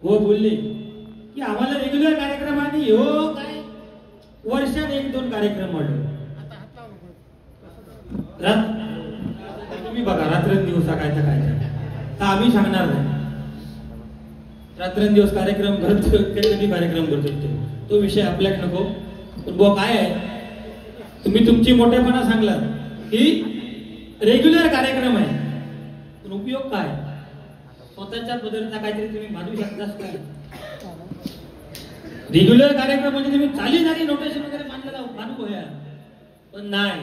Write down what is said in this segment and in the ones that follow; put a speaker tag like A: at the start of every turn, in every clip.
A: हो बोलले की आम्हाला रेग्युलर कार्यक्रम आणि हो काय वर्षात 1-2 कार्यक्रम वाढले. तुम्ही बघा रात्रंदिवस काय तर आम्ही सांगणार नाही. रात्रंदिवस कार्यक्रम करतो कधी कार्यक्रम करतो तो विषय आपल्याकडे नको. पण बुवा काय आहे तुम्ही तुमची मोठेपणा सांगला की रेग्युलर कार्यक्रम आहे पण उपयोग काय स्वतःच्या पद्धतीचा काहीतरी तुम्ही मानू शकताच काय. रेग्युलर कार्यक्रम म्हणजे तुम्ही चाली जागी नोटेशन वगैरे मानलेला मानू होया पण नाही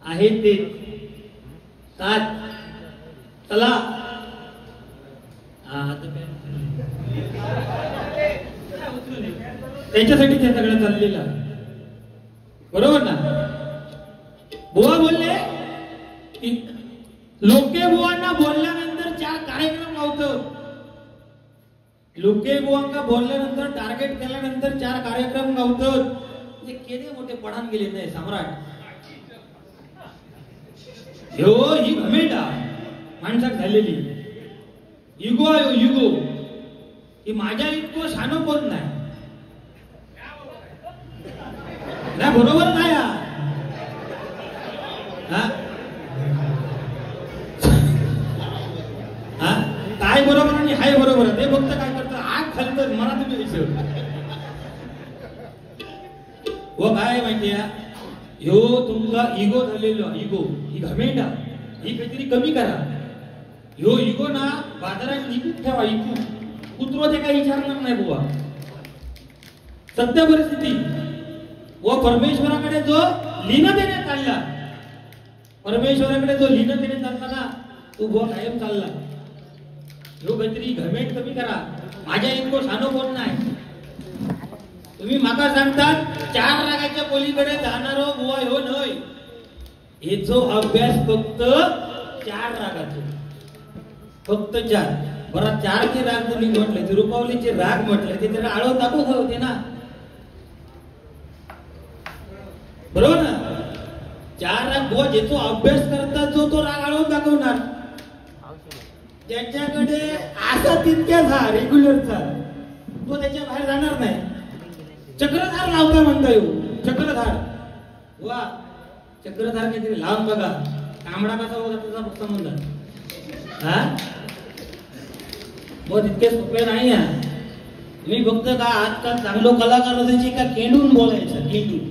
A: आहे ते सात चला त्याच्यासाठी ते सगळं चाललेलं बरोबर ना. बुवा बोलले की लोके बुवांना बोलल्यानंतर 4 कार्यक्रम लावतो. लोके बुवांना बोलल्यानंतर टार्गेट केल्यानंतर 4 कार्यक्रम गावतात. म्हणजे केले मोठे पडान गेले नाही सम्राट. हो ही घमेंडा माणसात झालेली इगो आहे. इगो की माझ्या इतकं शानो कोण नाही बरोबर नाही. काय बरोबर आणि हाय बरोबर ते फक्त काय करतात आग खालत मला तुम्ही विचार व काय माहितीये ह्यो तुमचा इगो झालेलो इगो ही घमेंडा ही काहीतरी कमी करा. ह्यो इगो ना बाजारात इकून ठेवा इकू कुत्रो ते काही विचारणार नाही बुवा. सत्य परिस्थिती व परमेश्वराकडे जो लीनतेने चालला परमेश्वराकडे जो लीनतेने चालला ना तो बुवा कायम चालला. ह्यो काहीतरी घमेंड कमी करा. माझ्या इतको शानो कोण नाही. तुम्ही माका सांगतात 4 रागाच्या पलीकडे जाणारो बुवा ह्यो नय. हेचो अभ्यास फक्त 4 रागाचो फक्त 4. बरं 4चे राग जरी म्हटले तिरुपावलीचे राग म्हटले ते त्याला आळो दाखवत होते ना बरोबर ना. 4 राग बुवा ज्याचो अभ्यास करतात जो तो राग आळो दाखवणार. ज्याच्याकडे असा तितक्याच हा रेग्युलरचा तो त्याच्या बाहेर जाणार नाही. चक्रधार लावता म्हणता येऊ चक्रधार वा चक्रधार काहीतरी लावून बघा. तांबडा कसा होता त्याचा संबंध बहुत इतके सोपे नाही आहे. तुम्ही फक्त का आजकाल चांगलो कलाकार होण्याची का केंडून बोलायचं केंडून.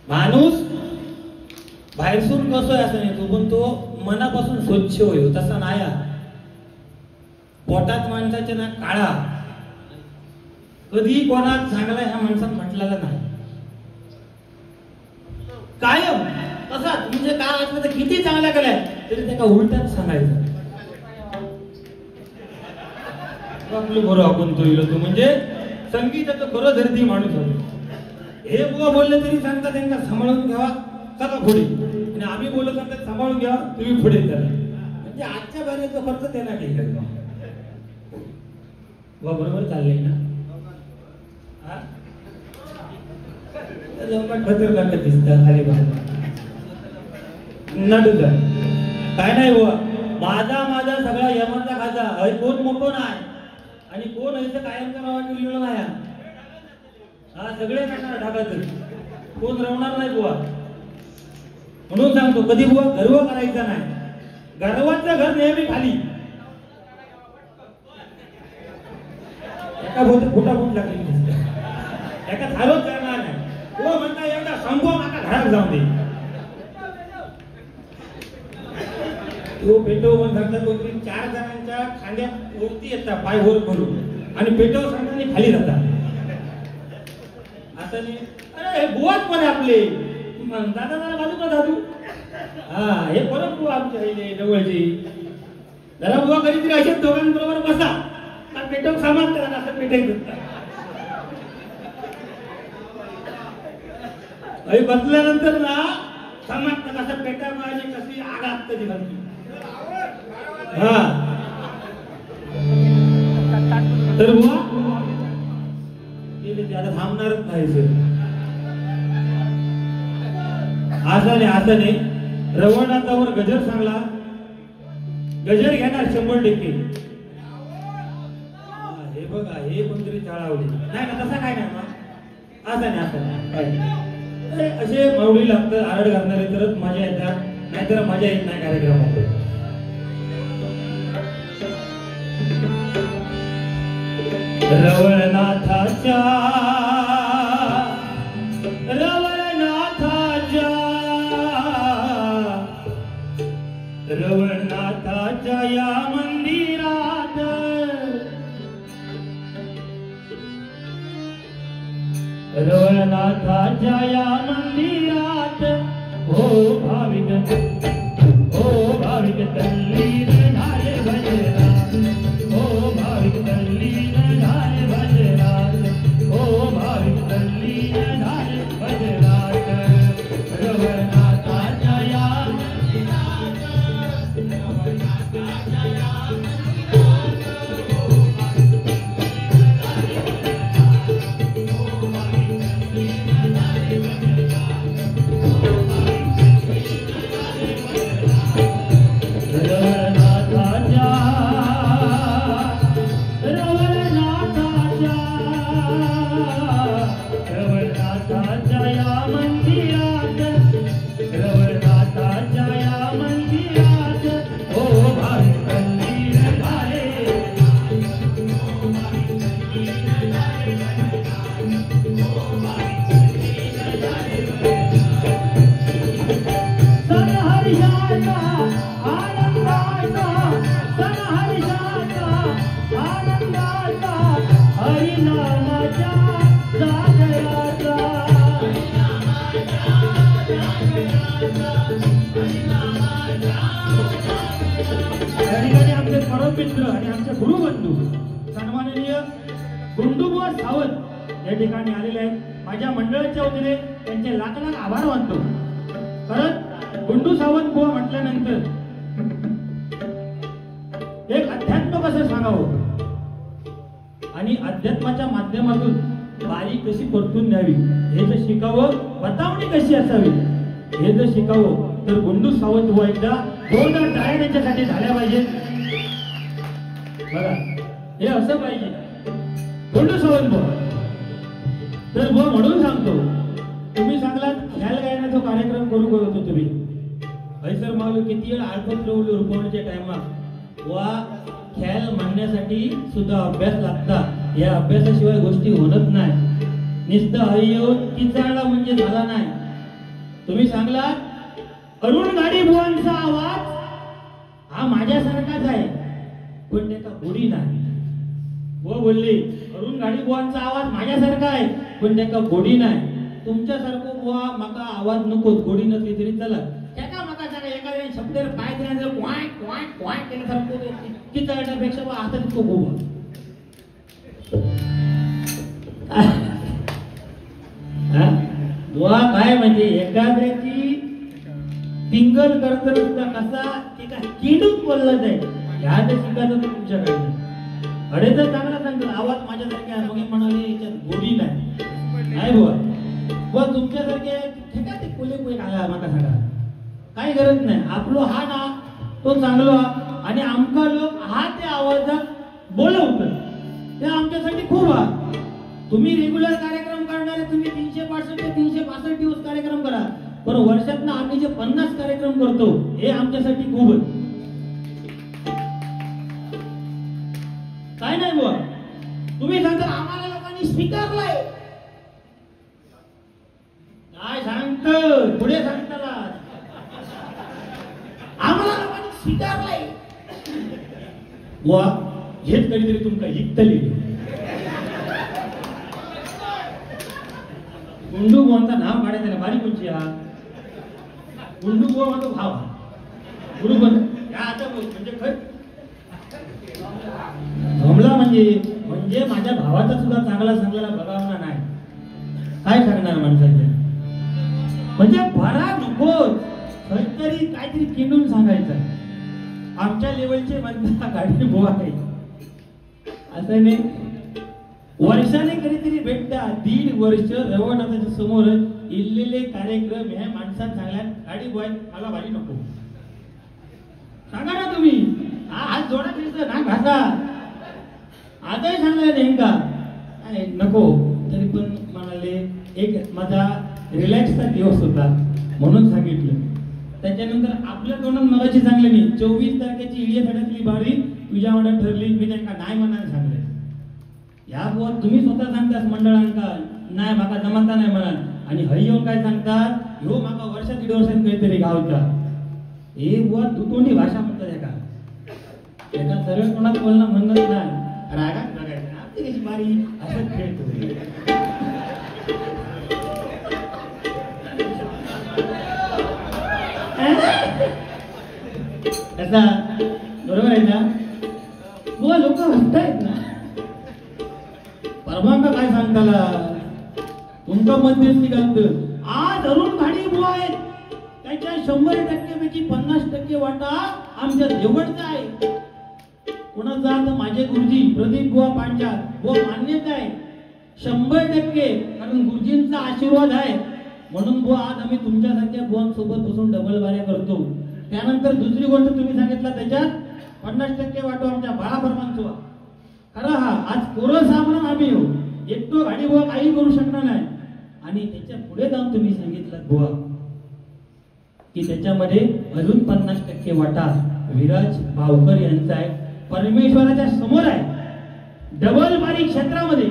A: माणूस बाहेरसून कसं आहे असं नाही तो पण तो मनापासून स्वच्छ होईल तसा नाही. पोटात माणसाच्या ना काळा कधी कोणात चांगला ह्या माणसात म्हटलेला नाही. कायम तसाच म्हणजे काय असलं तर किती चांगल्या केल्या तरी त्याला उलट्यात सांगायचं आपलं बरं आपण तो इलो तो म्हणजे संगीताचं बरं धरती माणूस होतो. हे बुवा बोलले तरी सांगता त्यांना सांभाळून घ्यावा चला पुढे आणि आम्ही बोलत सांगतात सांभाळून घ्या तुम्ही पुढे चला. म्हणजे आजच्या बाहेरचा खर्च त्यांना ठीक आहे बरोबर चाललंय ना. खतरनाक दिसतं खाली नडूचा काय नाही बुवा. माझा सगळा यमाचा खाजा हे कोण मोठो नाही आणि कोण असं कायम करावा केलेलं नाही. हा सगळे करणार ढाकाच कोण रवणार नाही बुवा. म्हणून सांगतो कधी बुवा गर्व करायचा नाही. गर्वाचं घर नेहमी खाली एका बोलत फुटा फुट लागली एका झालोच करणार नाही. तो म्हणता एकदा संभव आता घरात जाऊन दे. तो पेटो पण सांगतात 2-3-4 जणांच्या खांद्यात वरती येतात पाय वर करून आणि पेटो सांगताना खाली जातात. आता नाही अरे हे बुवाच पण आपले दादा बाजूला दादू हा हे परत बुवा आमच्या जवळची जरा बुवा कधीतरी असेच दोघांबरोबर बसा पेटो सामान करा असं पेटायचं. बसल्यानंतर ना सामान असं पेटा मारली कशी आगात कधी घालतो. हा तर बुवा आता थांबणारच नाही सर. आसाने रवळनाथावर गजर सांगला गजर घेणार 100%. हे बघा हे कोणतरी चाळावली नाही ना, तसा काय नाही मग असं नाही असं नाही. असे माऊली लागतं आरड घालणारे तरच मजा येतात, नाहीतर मजा येत नाही कार्यक्रमामध्ये. रवळनाथाच्या या मंदिरात रवळनाथाच्या या मंदिरात हो भाविक तल्लीन झाले भजनात, हो भाविक तल्लीन झाले भजनात, हो भाविक तल्लीन झाले भजनात. रवळनाथाच्या या आमचे परममित्र आणि आमचे गुरुबंधू सन्माननीय गुंडूबुवा सावंत या ठिकाणी आलेले आहेत. माझ्या मंडळाच्या वतीने त्यांचे लाख लाख आभार मानतो. कारण गुंडू सावंत बुवा म्हटल्यानंतर एक अध्यात्म कसं सांगावं आणि अध्यात्माच्या माध्यमातून बारी कशी परतून द्यावी हे जर शिकावं, बतावणी कशी असावी हे जर शिकावं तर गुंडू सावंत बुवा एकदा 2 टाळ्या त्यांच्यासाठी झाल्या पाहिजे. बघा हे असं पाहिजे गुंडू सावंत बुवा. तर बुवा म्हणून सांगतो, तुम्ही सांगलात ख्याल गायनाचा कार्यक्रम करू होतो तुम्ही हैसर मावलं किती वेळ आळपत रुपवण्याच्या टायमात वा ख्याल म्हणण्यासाठी सुद्धा अभ्यास लागता. या अभ्यासाशिवाय गोष्टी होत नाही. नुसतं हरिओ किचाळला म्हणजे झाला नाही. तुम्ही सांगलात अरुण गाडी बुवांचा आवाज हा माझ्यासारखाच आहे पण त्याचा गोडी नाही. बुवा बोलले अरुण गाडी बुवांचा आवाज माझ्यासारखा आहे पण त्याचा गोडी नाही. तुमच्यासारखं बुवा माका आवाज नको, गोडी नसली तरी चला. त्याचा माका सांगा एखाद्या शब्दावर पाय दिल्यानंतर क्वाय क्वाय क्वाय केल्यासारखं किचाळण्यापेक्षा बा आता तितकं गोवा. बुवा काय म्हणजे एखाद्याची टिंगल करताना कसा एका किडूक बोलला जाईल ह्या ते शिकायचं तुमच्याकडे. अडे तर चांगला सांगतो आवाज माझ्यासारखे मग म्हणाले याच्यात गोडी नाही बुवा. बुवा तुमच्यासारखे ठेका ते कुले आला माका सांगा काही गरज नाही. आपलो हा ना तो चांगलो आणि आमका लोक हा त्या आवाजात बोलवतं ते आमच्यासाठी खूप हा. तुम्ही रेग्युलर कार्यक्रम करणारे तुम्ही 365 ते 365 दिवस कार्यक्रम करा पण वर्षात ना आम्ही जे 50 कार्यक्रम करतो हे आमच्यासाठी खूप काय नाही बुवा. तुम्ही सांगता आम्हाला लोकांनी स्वीकारलाय काय सांगत पुढे सांगताला आम्हाला लोकांनी स्वीकारलाय बुवा. हेच कधीतरी तुमका हितली गुंडू बुवांचा नाव काढायचं ना बारी कोणची हा गुंडू बुवा म्हणतो भाव गुरु बन आता म्हणजे खर जमला म्हणजे माझ्या भावाचा सुद्धा चांगला सांगलेला बघावला नाही. काय सांगणार माणसाच्या म्हणजे भरा नको काहीतरी काहीतरी किंडून सांगायचं. आमच्या लेवलचे म्हणता गाडी बुवा आहे असं नाही. वर्षाने कधीतरी भेटता 1.5 वर्ष रवणाच्या समोर इल्लेले कार्यक्रम ह्या माणसात सांगल्या गाडी बुवा मला भारी नको सांगा ना तुम्ही. हात जोडा फिरतो ना घासा आताही सांगले नेमका नको तरी पण म्हणाले एक माझा रिलॅक्सचा दिवस होता म्हणून सांगितलं. त्याच्यानंतर आपल्या तोंडात मगाशी सांगले मी 24 तारखेची इडिया थड्यातली बारी तुझ्या मनात ठरली मी त्यांना नाही म्हणायला सांगले. या बुवा तुम्ही स्वतः सांगतास मंडळांका नाही माका जमाता नाही म्हणा आणि हय येऊन काय सांगतात ह्यो माका वर्ष दीड वर्षात काहीतरी गावता हे बुवा दुतोंडी भाषा म्हणतात एका सरळ कोणात बोलणं म्हणत नाही रागात बघायचं आपली कशी बारी असंच खेळतो. कसा बरोबर आहे ना बुवा लोक हसतायत ना परमांका काय सांगताला तुमचा मध्यस्थी घालत आज अरुण घाडी बुवा आहेत त्याच्या 100% पैकी 50% वाटा आमच्या देवळचा आहे. कोणाचा तर माझे गुरुजी प्रदीप बुवा पांचाळ बुवा मान्यता आहे 100% कारण गुरुजींचा आशीर्वाद आहे म्हणून बुवा आज आम्ही तुमच्यासारख्या बुवांसोबत बसून डबल बाऱ्या करतो. त्यानंतर दुसरी गोष्ट तुम्ही सांगितलं त्याच्यात 50% वाटो आमच्या बाळाबर्मांचा खरं हा आज कोरसा म्हणून आम्ही येऊ एकटो गाडी बुवा काही करू शकणार नाही. आणि त्याच्या पुढे जाऊन तुम्ही सांगितलं बुवा की त्याच्यामध्ये अजून 50% वाटा विराज भावकर यांचा आहे परमेश्वराच्या समोर आहे. डबल बारी क्षेत्रामध्ये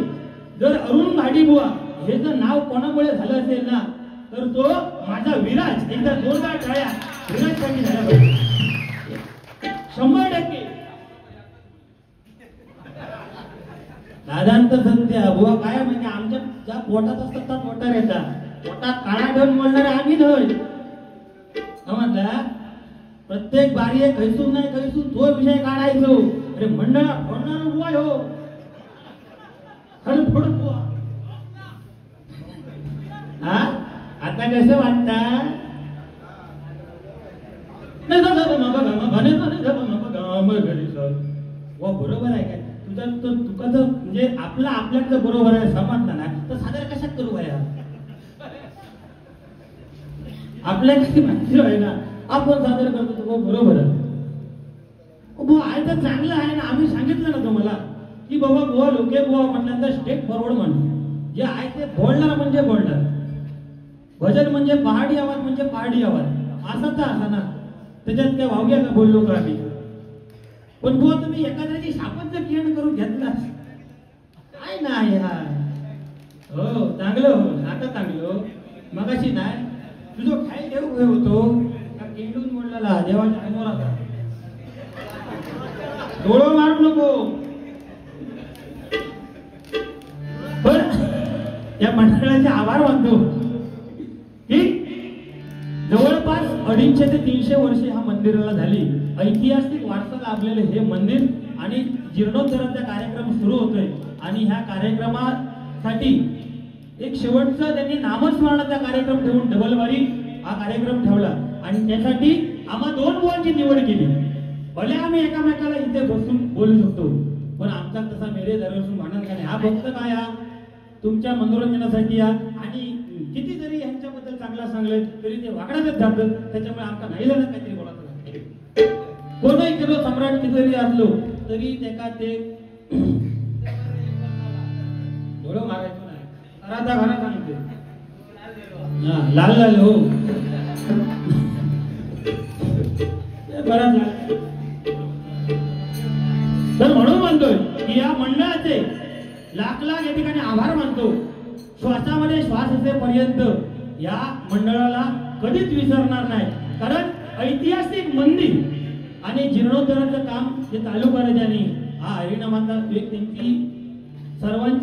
A: जर अरुण घाडी बुवा हे जर नाव कोणामुळे झालं असेल ना तर तो माझा विराज एकदा जोरदार टाळ्या विराजसाठी झाला पाहिजे 100%. दादांत सध्या बुवा काय म्हणजे आमच्या ज्या पोटात असतात त्या पोटात येतात पोटात काळा ढग बोलणारे आम्ही धड म्हटलं प्रत्येक बारी एक खैसून नाही खैसून तो विषय काढायचो अरे मंडळा फोडणार बुवा हो खरं फोड बुवा हा आता कसं वाटतं बरोबर आहे काय तुझं तुकाचं म्हणजे आपलं आपल्याकडं बरोबर आहे समजलं ना तर सादर कशात करू आहे आपल्या किती माहिती आहे ना आपण सादर करतो तो बरोबर आहे तर चांगलं आहे ना आम्ही सांगितलं ना तुम्हाला की बाबा बुवा लोके बुवा म्हटल्यानंतर स्टेप फॉरवर्ड म्हणतो जे आहे ते बोलणार म्हणजे बोलणार भजन म्हणजे पहाडी आवाज म्हणजे पहाडी आवाज असा तर असा ना त्याच्यात काय वावग्या का बोललो का आम्ही पण बुवा तुम्ही एखाद्याची शापच किरण करून घेतला काय नाही यार हो चांगलं हो आता चांगलं मगाशी नाही तुझं काय देव होतो का केंडून बोलला देवाच्या समोर आता डोळं मारू नको पण त्या मंडळाचे आभार मानतो की जवळपास 250 ते 300 वर्षे ह्या मंदिराला झाली ऐतिहासिक वारसा लाभलेले हे मंदिर आणि जीर्णोद्धाराचा कार्यक्रम सुरू होतोय आणि ह्या कार्यक्रमासाठी एक शेवटचा त्यांनी नामस्मरणाचा कार्यक्रम ठेवून डबल बारी हा कार्यक्रम ठेवला आणि त्यासाठी आम्हा 2 बुवांची निवड केली. भले आम्ही एकामेकाला इथे बसून बोलू शकतो पण आमचा तसा मेरे दरवर्षी म्हणत नाही हा फक्त काय हा तुमच्या मनोरंजनासाठी या आणि किती जरी ह्यांच्याबद्दल चांगला सांगले तरी ते वाकड्यातच जातं त्याच्यामुळे आमचा नाही झालं काहीतरी बोलायचं कोणही किलो सम्राट जरी असलो तरी त्याका ते डोळं मारायचं नाही घराचा घरा सांगते लाल लाल हो बराच तर म्हणून म्हणतोय की या मंडळाचे लाख लाख या ठिकाणी आभार मानतो. श्वासामध्ये श्वास असेपर्यंत या मंडळाला कधीच विसरणार नाही कारण ऐतिहासिक मंदिर आणि जीर्णोद्धाराचं काम जे चालू करायचे आणि हा हरिनामाचा एक त्यांची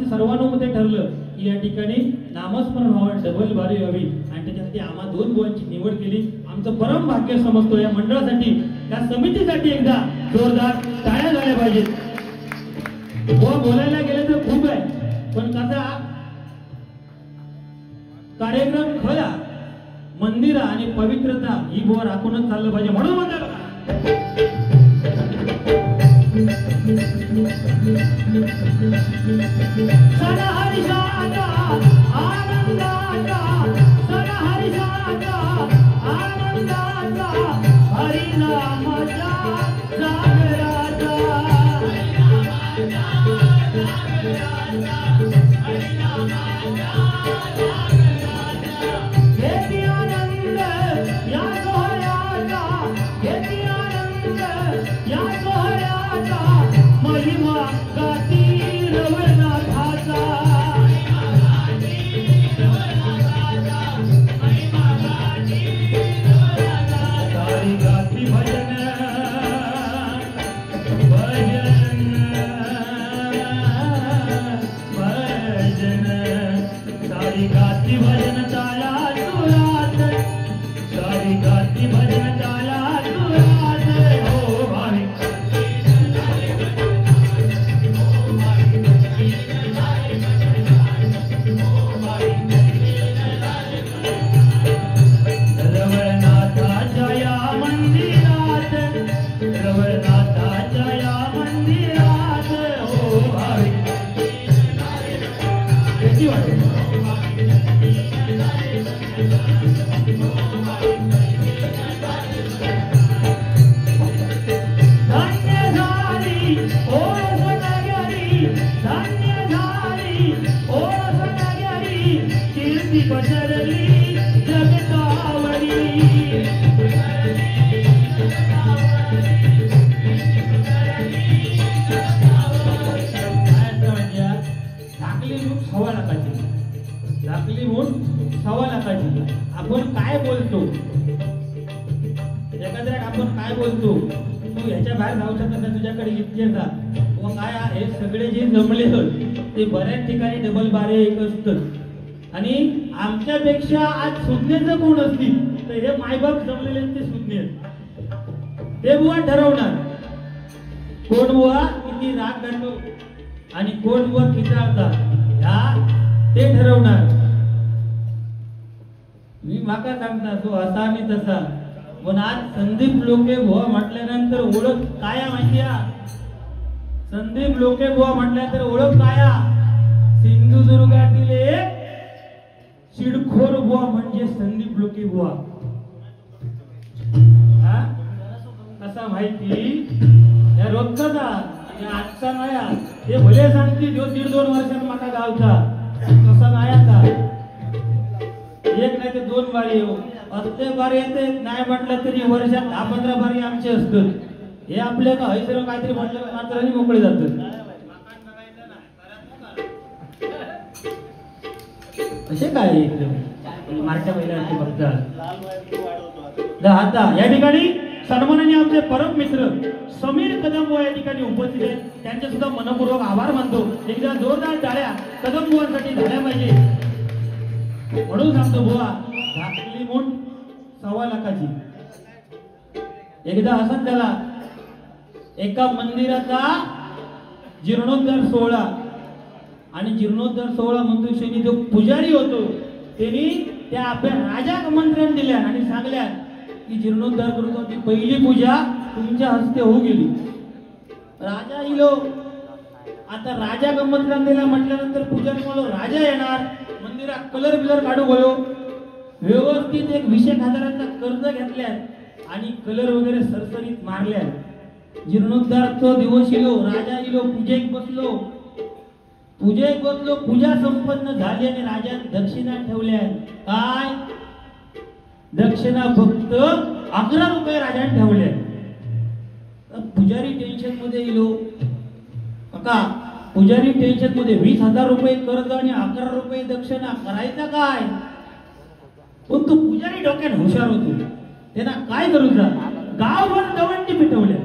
A: सर्वानुमते ठरलं की या ठिकाणी नामस्मरण व्हावं डबल बारी व्हावी आणि त्याच्यासाठी आम्हा 2 बुवांची निवड केली. आमचं परम भाग्य समजतो या मंडळासाठी त्या समितीसाठी एकदा जोरदार टाळ्या झाल्या पाहिजेत. बुवा बोलायला गेले तर खूप आहे पण कसा कार्यक्रम खरा मंदिर आणि पवित्रता ही बुवा राखूनच चाललं पाहिजे म्हणून म्हणतात सण हरिसाचा आनंदाचा सण हरिसाचा आनंदाचा हरिनामाचा जागरा घेती आनंद या सोहळ्याचा, घेती आनंद या सोहळ्याचा, महिमा गाती रवळनाथाचा. सारी गाती भजन भजन भजन, सारी गाती भजन चाला सुरात, सारी गाती भजन चाला सुरात. हो भावी रवळनाथाच्या या मंदिरात, रवळनाथाच्या या मंदिरात. हो भावी किती वाटते धान्य झाली ओळख नगरी, धान्य झाली ओळख नगरी, कीर्ती पसरली जगतावरी. धाकली मूठ 1.25 लाखाची, धाकली मूठ 1.25 लाखाची. आपण काय बोलतो एखाद्या, आपण काय बोलतो, तू ह्याच्या बाहेर जाऊ शकत नाही, तुझ्याकडे इतके जा व काय आहे, सगळे जे जमले ते बऱ्याच ठिकाणी डबल बारे एक असतं. आणि आमच्यापेक्षा आज सुज्ञाचं कोण असतील तर हे मायबाप जमलेले ते सुज्ञ, ते बुवा ठरवणार कोण बुवा किती राग काढतो आणि कोण बुवा किती अर्धा, ह्या ते ठरवणार. मी माका सांगता तो असा आणि तसा, पण आज संदीप लोके बुवा म्हटल्यानंतर ओळख काय माहिती आहे? संदीप लोके बुवा म्हटल्यानंतर ओळख काय? सिंधुदुर्गातील एक चिडखोर बुवा म्हणजे संदीप लोके बुवा. कसा माहिती? या रोजचा आजचा नाया हे भले सांगते जो 1.5-2 वर्षात माका गावचा, तसा नाही आता. एक नाही ते 2 बारी येऊ, असते बारी येते नाही म्हटलं तरी वर्षात 10-15 बारी आमचे असतात. हे आपल्या का हैसर काहीतरी म्हटलं मात्र मोकळे जातात. असे काय एकदम मारक्या महिन्याचे बघतात. आता या ठिकाणी सन्मानाने आमचे परम मित्र समीर कदम या ठिकाणी उपस्थित आहेत, त्यांचे सुद्धा मनपूर्वक आभार मानतो. एकदा जोरदार टाळ्या कदम बुवांसाठी झाल्या पाहिजे. म्हणून सांगतो बुवा, धाकली मूठ 1.25 लाखाची. एकदा असंच त्याला एका मंदिराचा जीर्णोद्धार सोहळा, आणि जीर्णोद्धार सोहळा मंदिर जो पुजारी होतो त्यांनी त्या आपल्या राजा मंत्र्यांना दिल्या आणि सांगल्या की जीर्णोद्धार करतो, ती पहिली पूजा तुमच्या हस्ते होऊ गेली. राजा इलो, आता राजा गमंत्र्यांना दिला म्हटल्यानंतर पुजारी म्हणलो राजा येणार, मंदिरात कलर बिलर काढू गयो, व्यवस्थित एक 20,000 कर्ज घेतल्या आणि कलर वगैरे सरसरीत मारल्या. जीर्णोद्धारचा दिवस इलो, राजा इलो, पूजेक बसलो, पूजा संपन्न झाली आणि राजाने दक्षिणा ठेवल्या. काय दक्षिणा? फक्त 11 रुपये राजाने ठेवल्या. पुजारी टेन्शन मध्ये इलो, काका पुजारी टेन्शन मध्ये 20,000 रुपये कर्ज आणि 11 रुपये दक्षिणा, करायचा काय? पण तो पुजारी डोक्यात हुशार होतो, त्यांना काय करूचा, गावभर दवंडी पेटवल्या,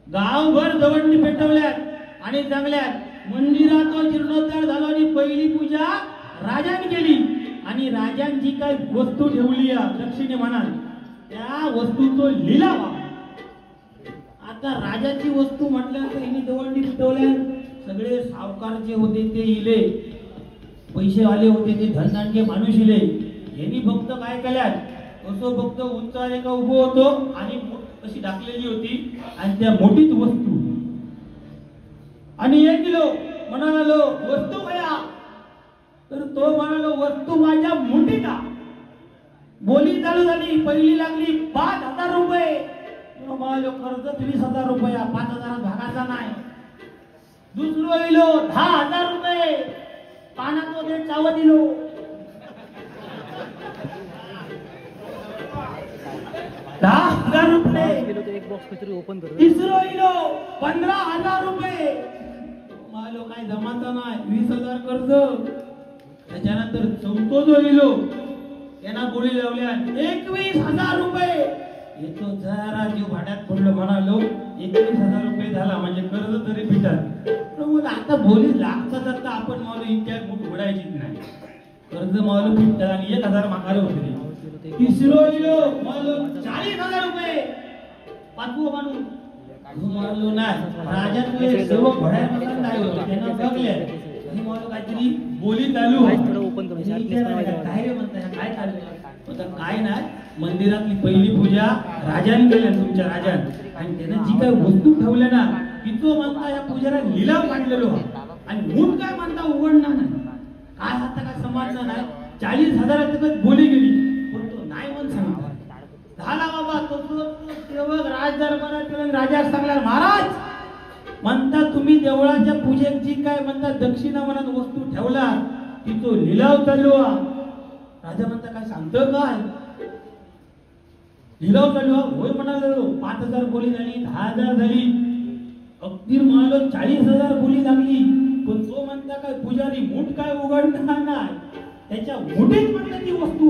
A: गावभर दवंडी पेटवल्या आणि चांगल्या मंदिरात जीर्णोद्धार झाला आणि पहिली पूजा राजाने केली. आणि राजांची काय वस्तू ठेवली दक्षिणे म्हणा, त्या वस्तूचा लिलाव. आता राजाची वस्तू म्हटल्यानंतर यांनी दवंडी पेटवल्या. सगळे सावकार जे होते ते इले, पैसे आले होते ते धनदांडके माणूस इले. यांनी फक्त काय केल्यात, असं फक्त उंचावर एका उभं होतो आणि अशी दाखलेली होती आणि त्या मोठीच वस्तू. आणि एक किलो म्हणालो वस्तू कया, तर तो म्हणालो वस्तू माझ्या मुठीता. बोली चालू झाली, पहिली लागली 5,000 रुपये. म्हणालो कर्ज 20,000 रुपया, 5,000 भागाचा नाही.
B: दुसरो इलो 10,000 रुपये पानाचो देठ चावत इलो 10,000 रुपये तिसरो इलो 15,000 रुपये मालो काय जमाचा नाही 20,000 कर्ज त्याच्यानंतर चौथो जो इलो यांना बोली लावल्या 21,000 रुपये येतो जरा जीव भाड्यात पडलं म्हणालो 21,000 रुपये झाला म्हणजे कर्ज तरी फिटत मग आता बोली लागतात आता आपण मालो इतक्या मूठ उघडायचीच नाही कर्ज मालो फिटत आणि 1,000 मागायला होते तिसरो इलो मालो 40,000 रुपये पाचवो माणूस मारलो नाही राजांमुळे सर्व घोड्यामध्ये नाही होत त्यांना बघले आणि मालो काहीतरी बोली चालू काय रे म्हणताय काय चाललंय आता काय नाही मंदिरातली पहिली पूजा राजाने केल्या तुमच्या राजान आणि त्यानं जी काही वस्तू ठेवल्या ना तिथं म्हणता या पूजेला लिलाव काढलेलो आणि मूठ काय म्हणता उघडणार नाही काय आता काय समजणार नाही 40,000 बोली गेली पण तो नाही म्हणून सांगितलं झाला बाबा तो सेवक राज दरबारात राजा सांगला महाराज म्हणता तुम्ही देवळाच्या पूजेत जी काय म्हणता दक्षिणा मनात वस्तू ठेवला तिथं लिलाव चालू राजा म्हणता काय सांगतो काय लिलाव चालू होय म्हणालो 5,000 बोली झाली 10,000 झाली अगदी म्हणालो 40,000 बोली लागली पण तो म्हणता काय पुजारी मूठ काय उघडणार नाही त्याच्या मुठीत म्हणता ती वस्तू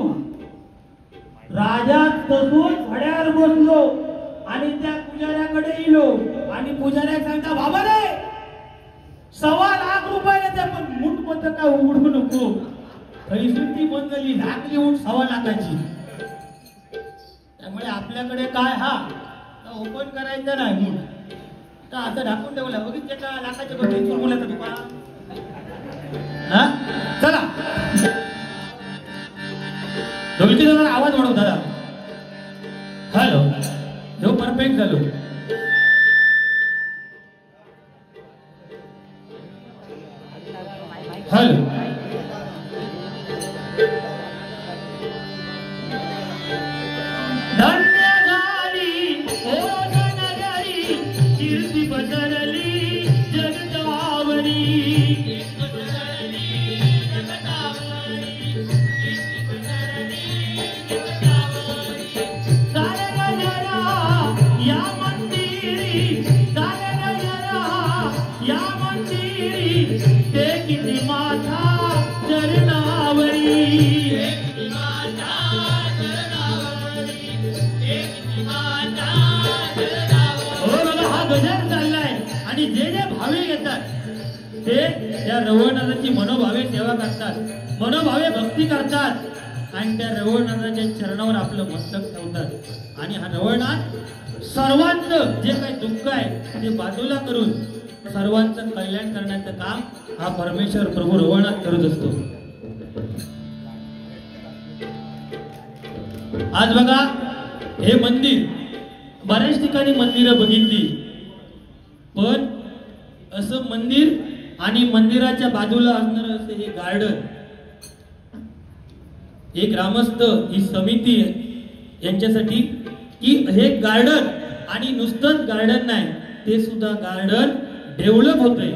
B: राजा तसोच घड्यावर बसलो आणि त्या पुजाऱ्याकडे गेलो आणि पुजाऱ्या सांगता बाबा रे 1,25,000 रुपये पण मूठ मध्ये काय उघडू नको सुट्टी बंद झाली लागली उठ 1,25,000ची त्यामुळे आपल्याकडे काय हा ओपन करायचं नाही मूठ तर आता ढाकून ठेवलं बघितलं का लाखाच्या बघितलं चुरमुल्याचं दुकान हा चला ढोलकीचा जरा आवाज वाढव दादा हॅलो जो परफेक्ट झालो हॅलो धन्य झाली ओ धनगरी कीर्ती बदलली जगतावरी आणि जे जे भाविक येतात ते त्या रवळनाथाची मनोभावे सेवा करतात मनोभावे भक्ती करतात आणि त्या रवळनाथाच्या चरणावर आपलं मस्तक ठेवतात आणि हा रवळनाथ सर्वांचं जे काही दुःख आहे ते बाजूला करून सर्वांचं कल्याण करण्याचं काम हा परमेश्वर प्रभू रवळनाथ करत असतो. आज बघा हे मंदिर बऱ्याच ठिकाणी मंदिरं बघितली पण असं मंदिर आणि मंदिराच्या बाजूला असणारं असं हे गार्डन हे ग्रामस्थ ही समिती यांच्यासाठी की हे गार्डन आणि नुसतंच गार्डन नाही ते सुद्धा गार्डन डेव्हलप होतंय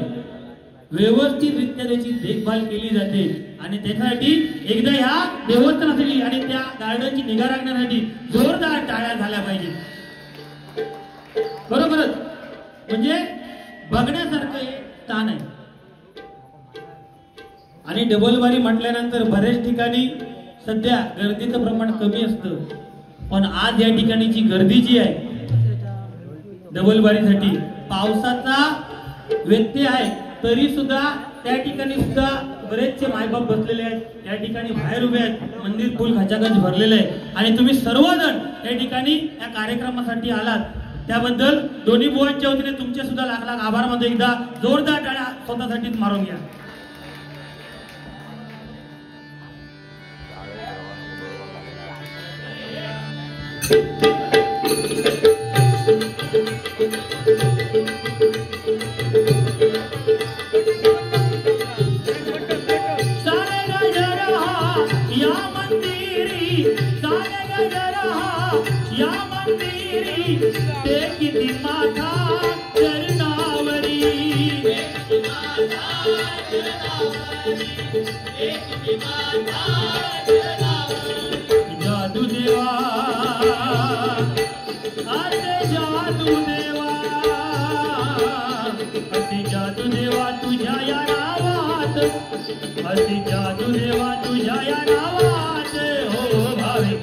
B: व्यवस्थितरित्या त्याची देखभाल केली जाते आणि त्यासाठी एकदा ह्या देवस्थानासाठी आणि त्या गार्डनची निगा राखण्यासाठी जोरदार टाळ्या झाल्या पाहिजे. बरोबरच म्हणजे बघण्यासारखं हे स्थान आहे आणि डबलबारी म्हटल्यानंतर बऱ्याच ठिकाणी सध्या गर्दीचं प्रमाण कमी असतं पण आज या ठिकाणीची गर्दी जी आहे डबलबारीसाठी पावसाचा व्यत्यय आहे तरी सुद्धा त्या ठिकाणी सुद्धा बरेचसे मायबाप बसलेले आहेत या ठिकाणी बाहेर उभे आहेत मंदिर फुल खचाखच भरलेलं आहे आणि तुम्ही सर्वजण या ठिकाणी या कार्यक्रमासाठी आलात त्याबद्दल दोन्ही बुवांच्या वतीने तुमचे सुद्धा लाख लाख आभार मानतो. एकदा जोरदार टाळ्या स्वतःसाठीच मारून घ्या. या मंदिरी ते किती माथा चरणावरी
A: जादू देवा असे जादू देवा असे जादू देवा तुझ्या या नावात असे जादू देवा तुझ्या या नावात हो भावे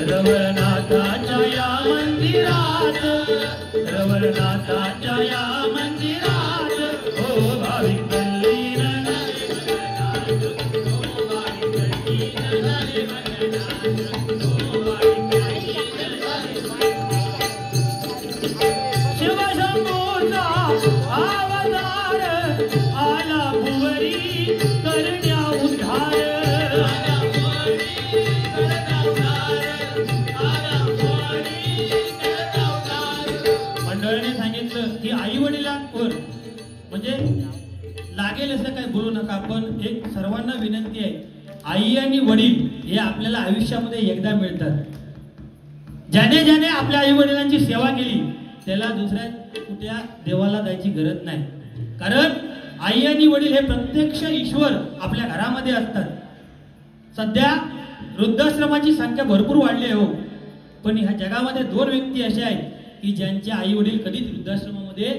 A: रवळनाथाच्या या मंदिरात रवळनाथाच्या या मंदिरात हो भाविक तल्लीन शिवशंभूचा अवतार आला भुवरी करण्या उद्धार मंडळीने सांगितलं की आई वडिलांवर म्हणजे लागेल असं काही बोलू नका, पण एक सर्वांना विनंती आहे, आई आणि वडील हे आपल्याला आयुष्यामध्ये एकदा मिळतात. ज्याने ज्याने आपल्या आई वडिलांची सेवा केली त्याला दुसऱ्या कुठल्या देवाला जायची गरज नाही, कारण आई आणि वडील हे प्रत्यक्ष ईश्वर आपल्या घरामध्ये असतात. सध्या वृद्धाश्रमाची संख्या भरपूर वाढली आहे हो, पण ह्या जगामध्ये दोन व्यक्ती असे आहेत की ज्यांचे आई वडील कधीच वृद्धाश्रमामध्ये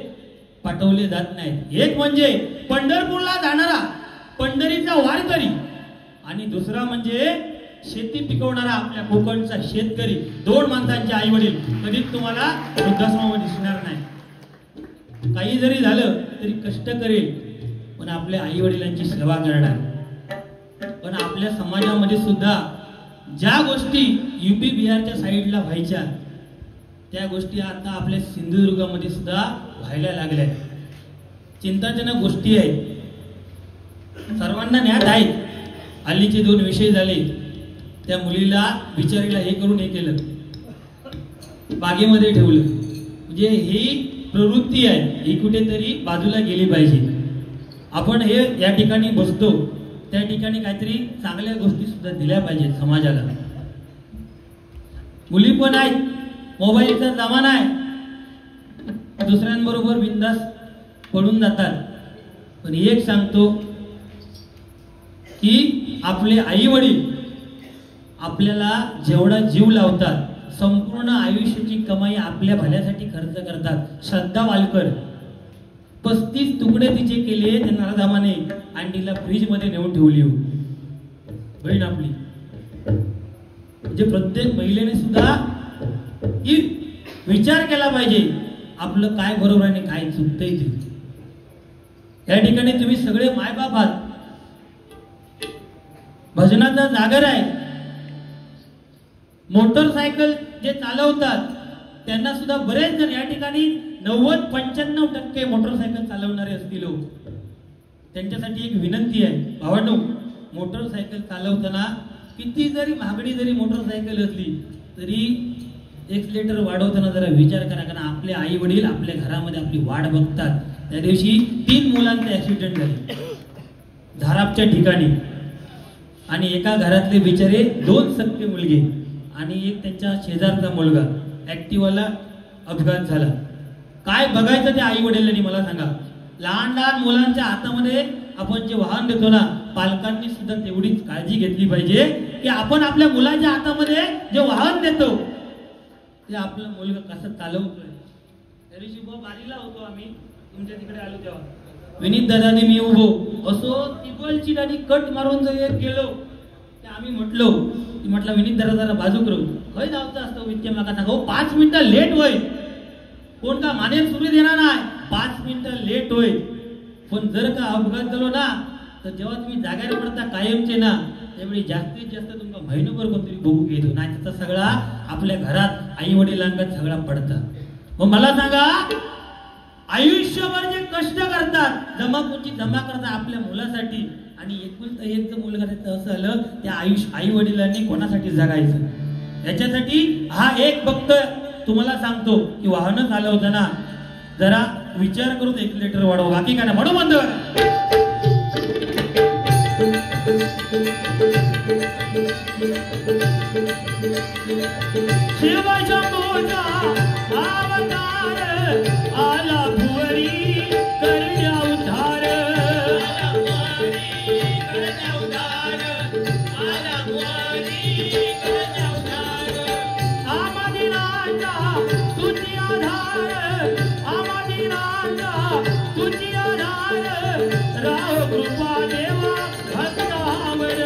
A: पाठवले जात नाहीत. एक म्हणजे पंढरपूरला जाणारा पंढरीचा वारकरी आणि दुसरा म्हणजे शेती पिकवणारा आपल्या कोकणचा शेतकरी. दोन माणसांचे आई वडील कधीच तुम्हाला वृद्धाश्रमामध्ये दिसणार नाही. काही जरी झालं तरी कष्ट करेल पण आपल्या आई वडिलांची सेवा करणार. पण आपल्या समाजामध्ये सुद्धा ज्या गोष्टी युपी बिहारच्या साईडला व्हायच्या त्या गोष्टी आता आपल्या सिंधुदुर्गामध्ये सुद्धा व्हायला लागल्या. चिंताजनक गोष्टी आहेत, सर्वांना ज्ञात आहेत. हल्लीचे दोन विषय झाले, त्या मुलीला बिचारीला हे करून हे केलं, बागेमध्ये ठेवलं. म्हणजे ही प्रवृत्ती आहे, ही कुठेतरी बाजूला गेली पाहिजे. आपण हे या ठिकाणी बसतो त्या ठिकाणी काहीतरी चांगल्या गोष्टी सुद्धा दिल्या पाहिजेत समाजाला. मुली पण आहेत, मोबाईलचा जमाना आहे, दुसऱ्यांबरोबर बिंदास पडून जातात. पण एक सांगतो की आपले आई वडील आपल्याला जेवढा जीव लावतात, संपूर्ण आयुष्याची कमाई आपल्या भल्यासाठी खर्च करतात. श्रद्धा वालकर 35 तुकडे तिचे केले त्यांना दामाने आणि तिला फ्रीज मध्ये नेऊन ठेवली हो बहीण आपली. म्हणजे प्रत्येक महिलेने सुद्धा विचार केला पाहिजे आपलं काय बरोबर आणि काय चुकतंय ते. या ठिकाणी तुम्ही सगळे मायबाप आहात, भजनाचा जागर आहे. मोटरसायकल जे चालवतात त्यांना सुद्धा बरेच जण या ठिकाणी 90-95% मोटरसायकल चालवणारे असतील लोक. त्यांच्यासाठी एक विनंती आहे, भावांनो, मोटरसायकल चालवताना किती जरी महागडी जरी मोटरसायकल असली तरी एक्सलेटर वाढवताना जरा विचार करा, कारण आपले आई वडील आपल्या घरामध्ये आपली वाट बघतात. त्या दिवशी 3 मुलांचे ऍक्सिडेंट झाले धारापच्या ठिकाणी आणि एका घरातले बिचारे 2 सख्खे मुलगे आणि एक त्यांच्या शेजारचा मुलगा ऍक्टिव्हाला अपघात झाला. काय बघायचं त्या आई वडिलांनी मला सांगा. लहान लहान मुलांच्या हातामध्ये आपण जे वाहन देतो ना, पालकांनी सुद्धा तेवढीच काळजी घेतली पाहिजे की आपण आपल्या मुलांच्या हातामध्ये जे वाहन देतो ते आपलं मुलगा कसं चालवतोय. त्या दिवशी बारीला होतो आम्ही, तुमच्या तिकडे आलो तेव्हा विनीत दादाने मी उभो असो टिबलची दादी कट मारून जर एक गेलो ते आम्ही म्हटलं विनीत दादा जरा बाजू करू खय जावचं असतं इतके माका सांगा 5 मिनिटं लेट होईल, कोण का मानेर सुरू देणार नाही, 5 मिनिटं लेट होईल. पण जर का अपघात झालो ना तर जेव्हा तुम्ही जाग्यावर पडता कायमचे ना त्यावेळी जास्तीत जास्त तुमका महिनोभर कोणतरी बघू घेतो नाही, त्याचा सगळा आपल्या घरात आई वडिलांकडे सगळा पडता. मग मला सांगा, आयुष्यभर जे कष्ट करतात, जमा करतात आपल्या मुलासाठी आणि एकुलता एक मुलगा असं झालं त्या आई वडिलांनी कोणासाठी जगायचं. याच्यासाठी हा एक फक्त तुम्हाला सांगतो की वाहन चालवताना जरा विचार करून एक्सिलेटर वाढवा, बाकी काय ना म्हणू बंद.
B: शिवशंभूचा अवतार आला भुवरी करण्या उद्धार आमदिनाचा तुझी आधार आमदिनाचा तुझी आधार राव कृपा देवा भक्तावर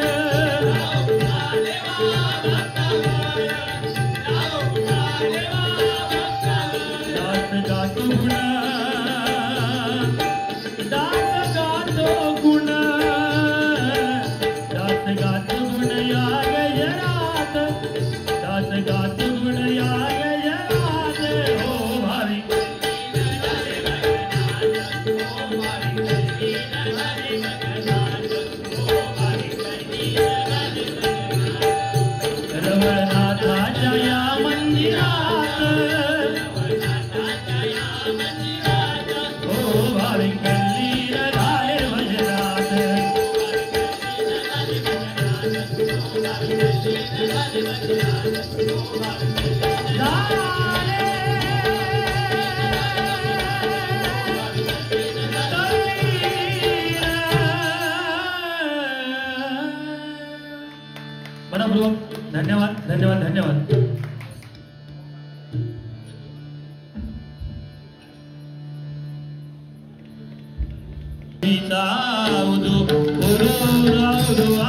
B: धन्यवाद धन्यवाद धन्यवाद.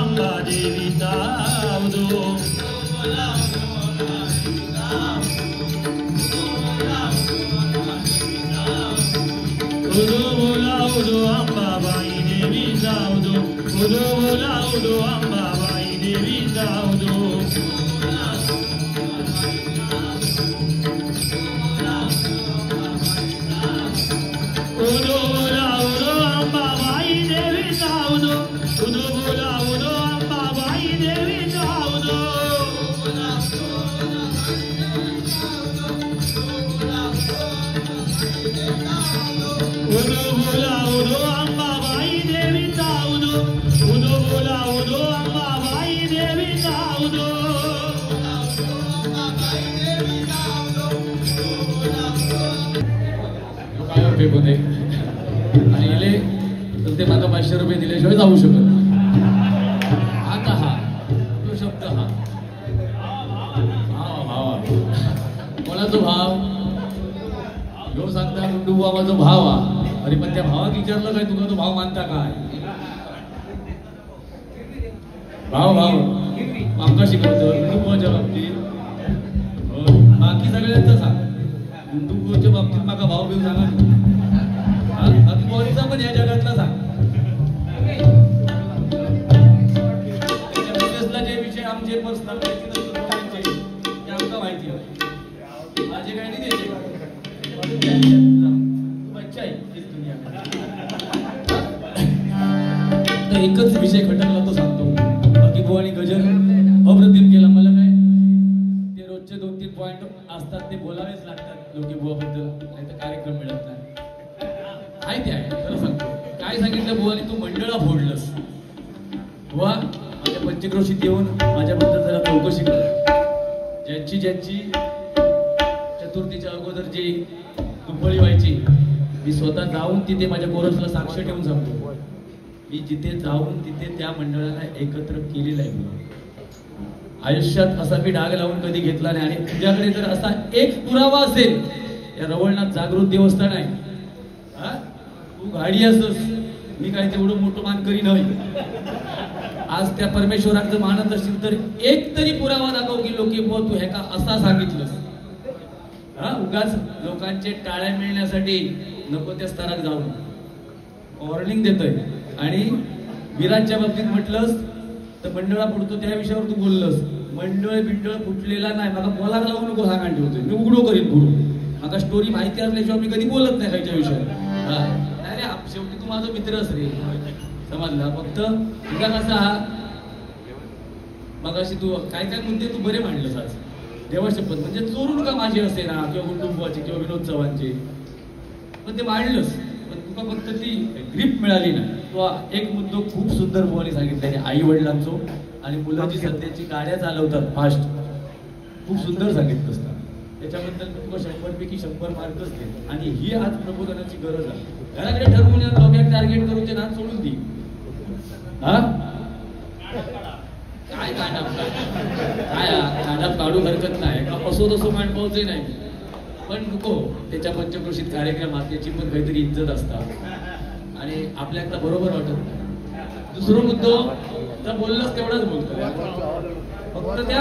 B: अंबा देवीचा अंबाबाई देवी जाऊदो उदो बोला उदो अंबाबाई देवी जाऊदो उदो बोला उदो अंबाबाई देवी जाऊदो उदो बोला उदो अंबाबाई देवी जाऊदो उदो बोला उदो अंबाबाई देवी जाऊदो उदो बोला उदो अंबाबाई देवी जाऊदो
C: काय फेकून दे आणि गेले तर ते मला 500 रुपये दिल्याशिवाय जाऊ शकत. आता हा तो शब्द हा भावा कोणाचा भाव घेऊन सांगता गुंडू बाबाचा भाव हा. अरे पण त्या भावाक विचारलं काय तुका तो भाव मानता काय भाव आमका शिकवतो गुंडूबाच्या बाबतीत बाकी सगळ्यांचं सांग गुंडूबाच्या बाबतीत माका भाव बिव सांगा अकबरीचा पण या जगातला सांग. जे विषय आमचे पर्सनल ते आमका माहिती माझे काय नाही द्यायचे बच्चा आहे एकच विषय खटकला तो सांगतो. बाकी बुवानी गजर अप्रतिम केला. मला काय ते रोजचे 2-3 पॉइंट असतात ते बोलावेच लागतात लोकी बुवाबद्दल नाही तर कार्यक्रम मिळत नाही. माहिती आहे खरं सांगतो काय सांगितलं बुवानी तू मंडळा फोडलंस बुवा. माझ्या पंचक्रोशीत येऊन माझ्याबद्दल जरा चौकशी कर. ज्यांची चतुर्थीच्या अगोदर जी तुंबळी व्हायची मी स्वतः जाऊन तिथे माझ्या कोरसला साक्ष ठेवून सांगतो मी जिथे जाऊन तिथे त्या मंडळाला एकत्र केलेलं आहे. आयुष्यात असा मी डाग लावून कधी घेतला नाही. आणि तुझ्याकडे जर असा एक पुरावा असेल या रवळनाथ जागृत देवस्थान आहे तू गाडी असस मी काय तेवढं मोठं मान करी नाही. आज त्या परमेश्वराचं मानत असतील तर एक तरी पुरावा दाखव की लोके बुवा तू हे का असा सांगितलंस. उगाच लोकांचे टाळ्या मिळण्यासाठी नको त्या स्तरात जाऊन वॉर्निंग देतोय. आणि विराजच्या बाबतीत म्हटलंस तर मंडळा फुटतो त्या विषयावर तू बोललंस. मंडळ बिंडळ फुटलेला नाही मला बोलायला लावू नको सांगायला ठेवतोय मी उघडो करीन गुरु. मला स्टोरी माहिती असल्याशिवाय मी कधी बोलत नाही खायच्या विषयावर. नाही रे शेवटी तू माझा मित्रच रे समजला. फक्त तुझा कसा मगाशी तू काय काय मुद्दे तू बरे मांडलंस आज देवाशपथ म्हणजे चोरून का माझे असे ना किंवा गुंडुंबाचे किंवा विनोद चव्हाणचे पण ते मांडलंस. पण तुका फक्त ती ग्रीप मिळाली ना. तो एक मुद्दो खूप सुंदर बुवानी सांगितला आई वडिलांचो आणि मुलाची सध्याची गाड्या चालवतात फास्ट, खूप सुंदर सांगितलं असतं. त्याच्याबद्दल तुका 100 पैकी 100 मार्कच दे. आणि ही आज प्रबोधनाची गरज आहे. घराकडे ठरवून डोक्यात टार्गेट करूचे ना सोडून दी. हा काय काढाप काढू हरकत नाही का, असो तसो मांडपावचे नाही, पण नको त्याच्या पंचक्रोशीत कार्यक्रम त्याची पण काहीतरी इज्जत असतात आणि आपल्याला बरोबर वाटत नाही. दुसरं मुद्दो तर बोललंच तेवढाच बोलतो. फक्त त्या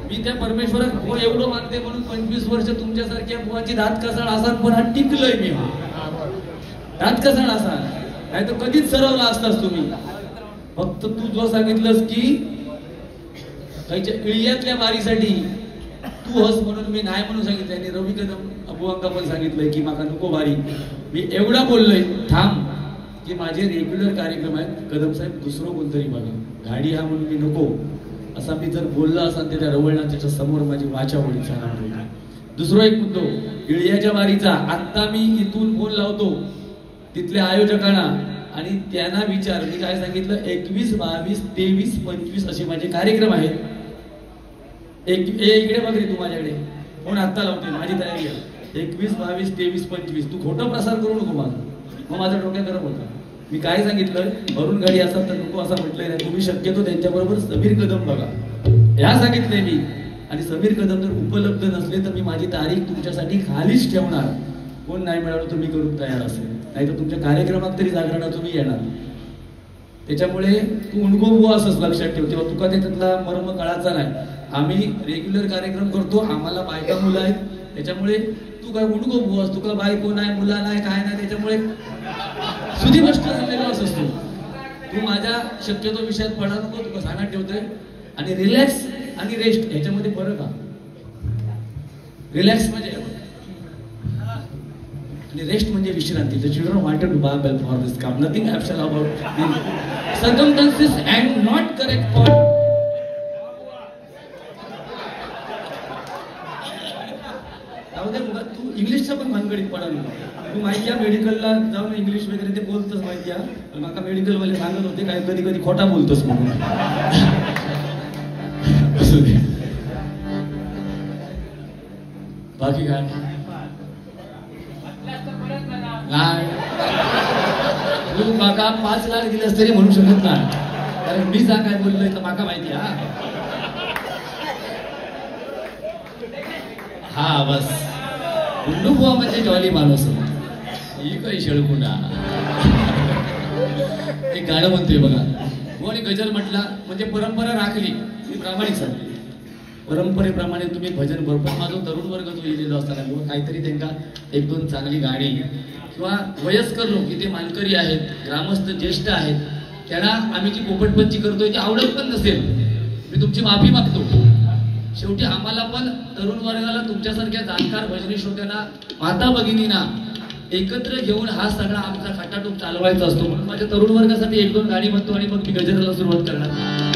C: मी त्या परमेश्वरात बुवा एवढं मानते म्हणून 25 वर्ष तुमच्यासारख्या बुवाची दात कसाळ असा पण हा टिकलोय मी. दात कसाळ असा नाही तर कधीच सरवला असतास तुम्ही. फक्त तू जो सांगितलंस की काहीच्या इळ्यातल्या बारीसाठी तू हस म्हणून मी नाही म्हणून सांगितलंय. आणि रवी कदम अबुवांका पण सांगितलंय की माका नको बारी. मी एवढा बोललोय थांब की माझे रेग्युलर कार्यक्रम आहेत कदम साहेब, दुसरं कोणतरी बघा, गाडी हा म्हणून मी नको असा मी जर बोलला असाल तर त्या रवळनाथच्या समोर माझी वाचा होईल. दुसरा एक मुद्दो इळ्याच्या बारीचा. आता मी इथून फोन लावतो तिथल्या आयोजकांना आणि त्यांना विचार, मी काय सांगितलं 21, 22, 23, 25 असे माझे कार्यक्रम आहेत. इकडे बघ रे तू माझ्याकडे फोन आत्ता लावते, माझी तयारी आहे. 21, 22, 23, 25 तू खोटं प्रसार करू नको माझा. मग माझा डोक्यात गरम होता. मी काय सांगितलं भरून गाडी असाल तर नको असं म्हटलंय नाही. तुम्ही शक्यतो त्यांच्याबरोबर समीर कदम बघा ह्या सांगितलंय मी. आणि समीर कदम जर उपलब्ध नसले तर मी माझी तारीख तुमच्यासाठी खालीच ठेवणार. कोण नाही मिळालं तर मी करून तयार असेल, नाही तर तुमच्या कार्यक्रमात तरी जागरण तुम्ही येणार. त्याच्यामुळे तू उणगो असंच लक्षात ठेव. तेव्हा तुका त्याच्यातला मर्म कळाचा नाही. आम्ही रेग्युलर कार्यक्रम करतो, आम्हाला बायका मुलं आहेत, त्याच्यामुळे तू काय उणगो बुवास, तुका बायको नाही मुला नाही काय नाही, त्याच्यामुळे सुधीभ्रष्ट झालेलो असंच तू माझ्या शक्यतो विषयात पडा नको. तुका सांगत ठेवतोय. आणि रिलॅक्स आणि रेस्ट ह्याच्यामध्ये फरक आहे. रिलॅक्स म्हणजे आणि रेस्ट म्हणजे विश्रांती. The children wanted to babble for this काम. Nothing optional about the circumstances and not correct for. तू इंग्लिशच्या पण भानगडीत पडा नको. तू माहिती आहे मेडिकलला जाऊन इंग्लिश वगैरे ते बोलतोस माहिती आहे. पण माका मेडिकल वाले सांगत होते काय कधी कधी खोटा बोलतोस म्हणून. बाकी काय नाही. तू माका 5 लाख दिलेस तरी म्हणू शकत नाही, कारण मी जा काय बोललोय तर माका माहिती. हा बस गुंडू बुवा म्हणजे जॉली माणूस. ही काही शेळकुंडा. एक गाणं म्हणतोय बघा. कोणी गजल म्हटला म्हणजे परंपरा राखली. मी प्रामाणिक सांगते परंपरेप्रमाणे तुम्ही भजन करू. पण माझा तरुण वर्ग जो येलेलो असताना किंवा काहीतरी त्यांना 1-2 चांगली गाणी किंवा वयस्कर लोक इथे मानकरी आहेत, ग्रामस्थ ज्येष्ठ आहेत, त्यांना आम्ही जी पोपटपंची करतोय ती आवडत पण नसेल, मी तुमची माफी मागतो. शेवटी आम्हाला पण तरुण वर्गाला तुमच्यासारख्या जाणकार भजनी श्रोत्यांना माता भगिनींना एकत्र घेऊन हा सगळा आमचा खटाटोप चालवायचा असतो. म्हणून माझ्या तरुण वर्गासाठी 1-2 गाणी म्हणतो आणि मग मी गजराला सुरुवात करणार.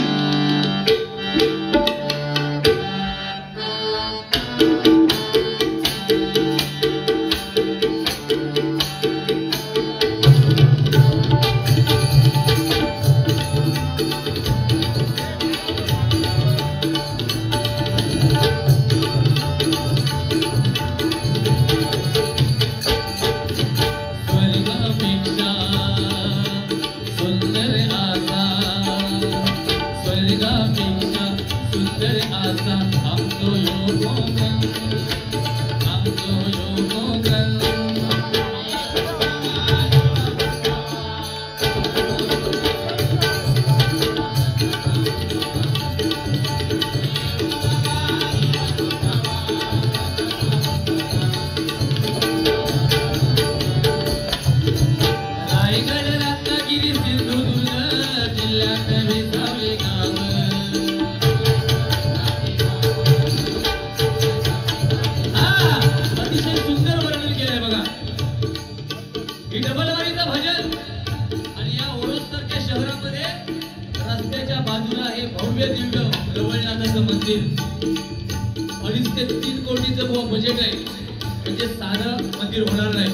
C: बजेट आहे म्हणजे साधं मंदिर होणार नाही.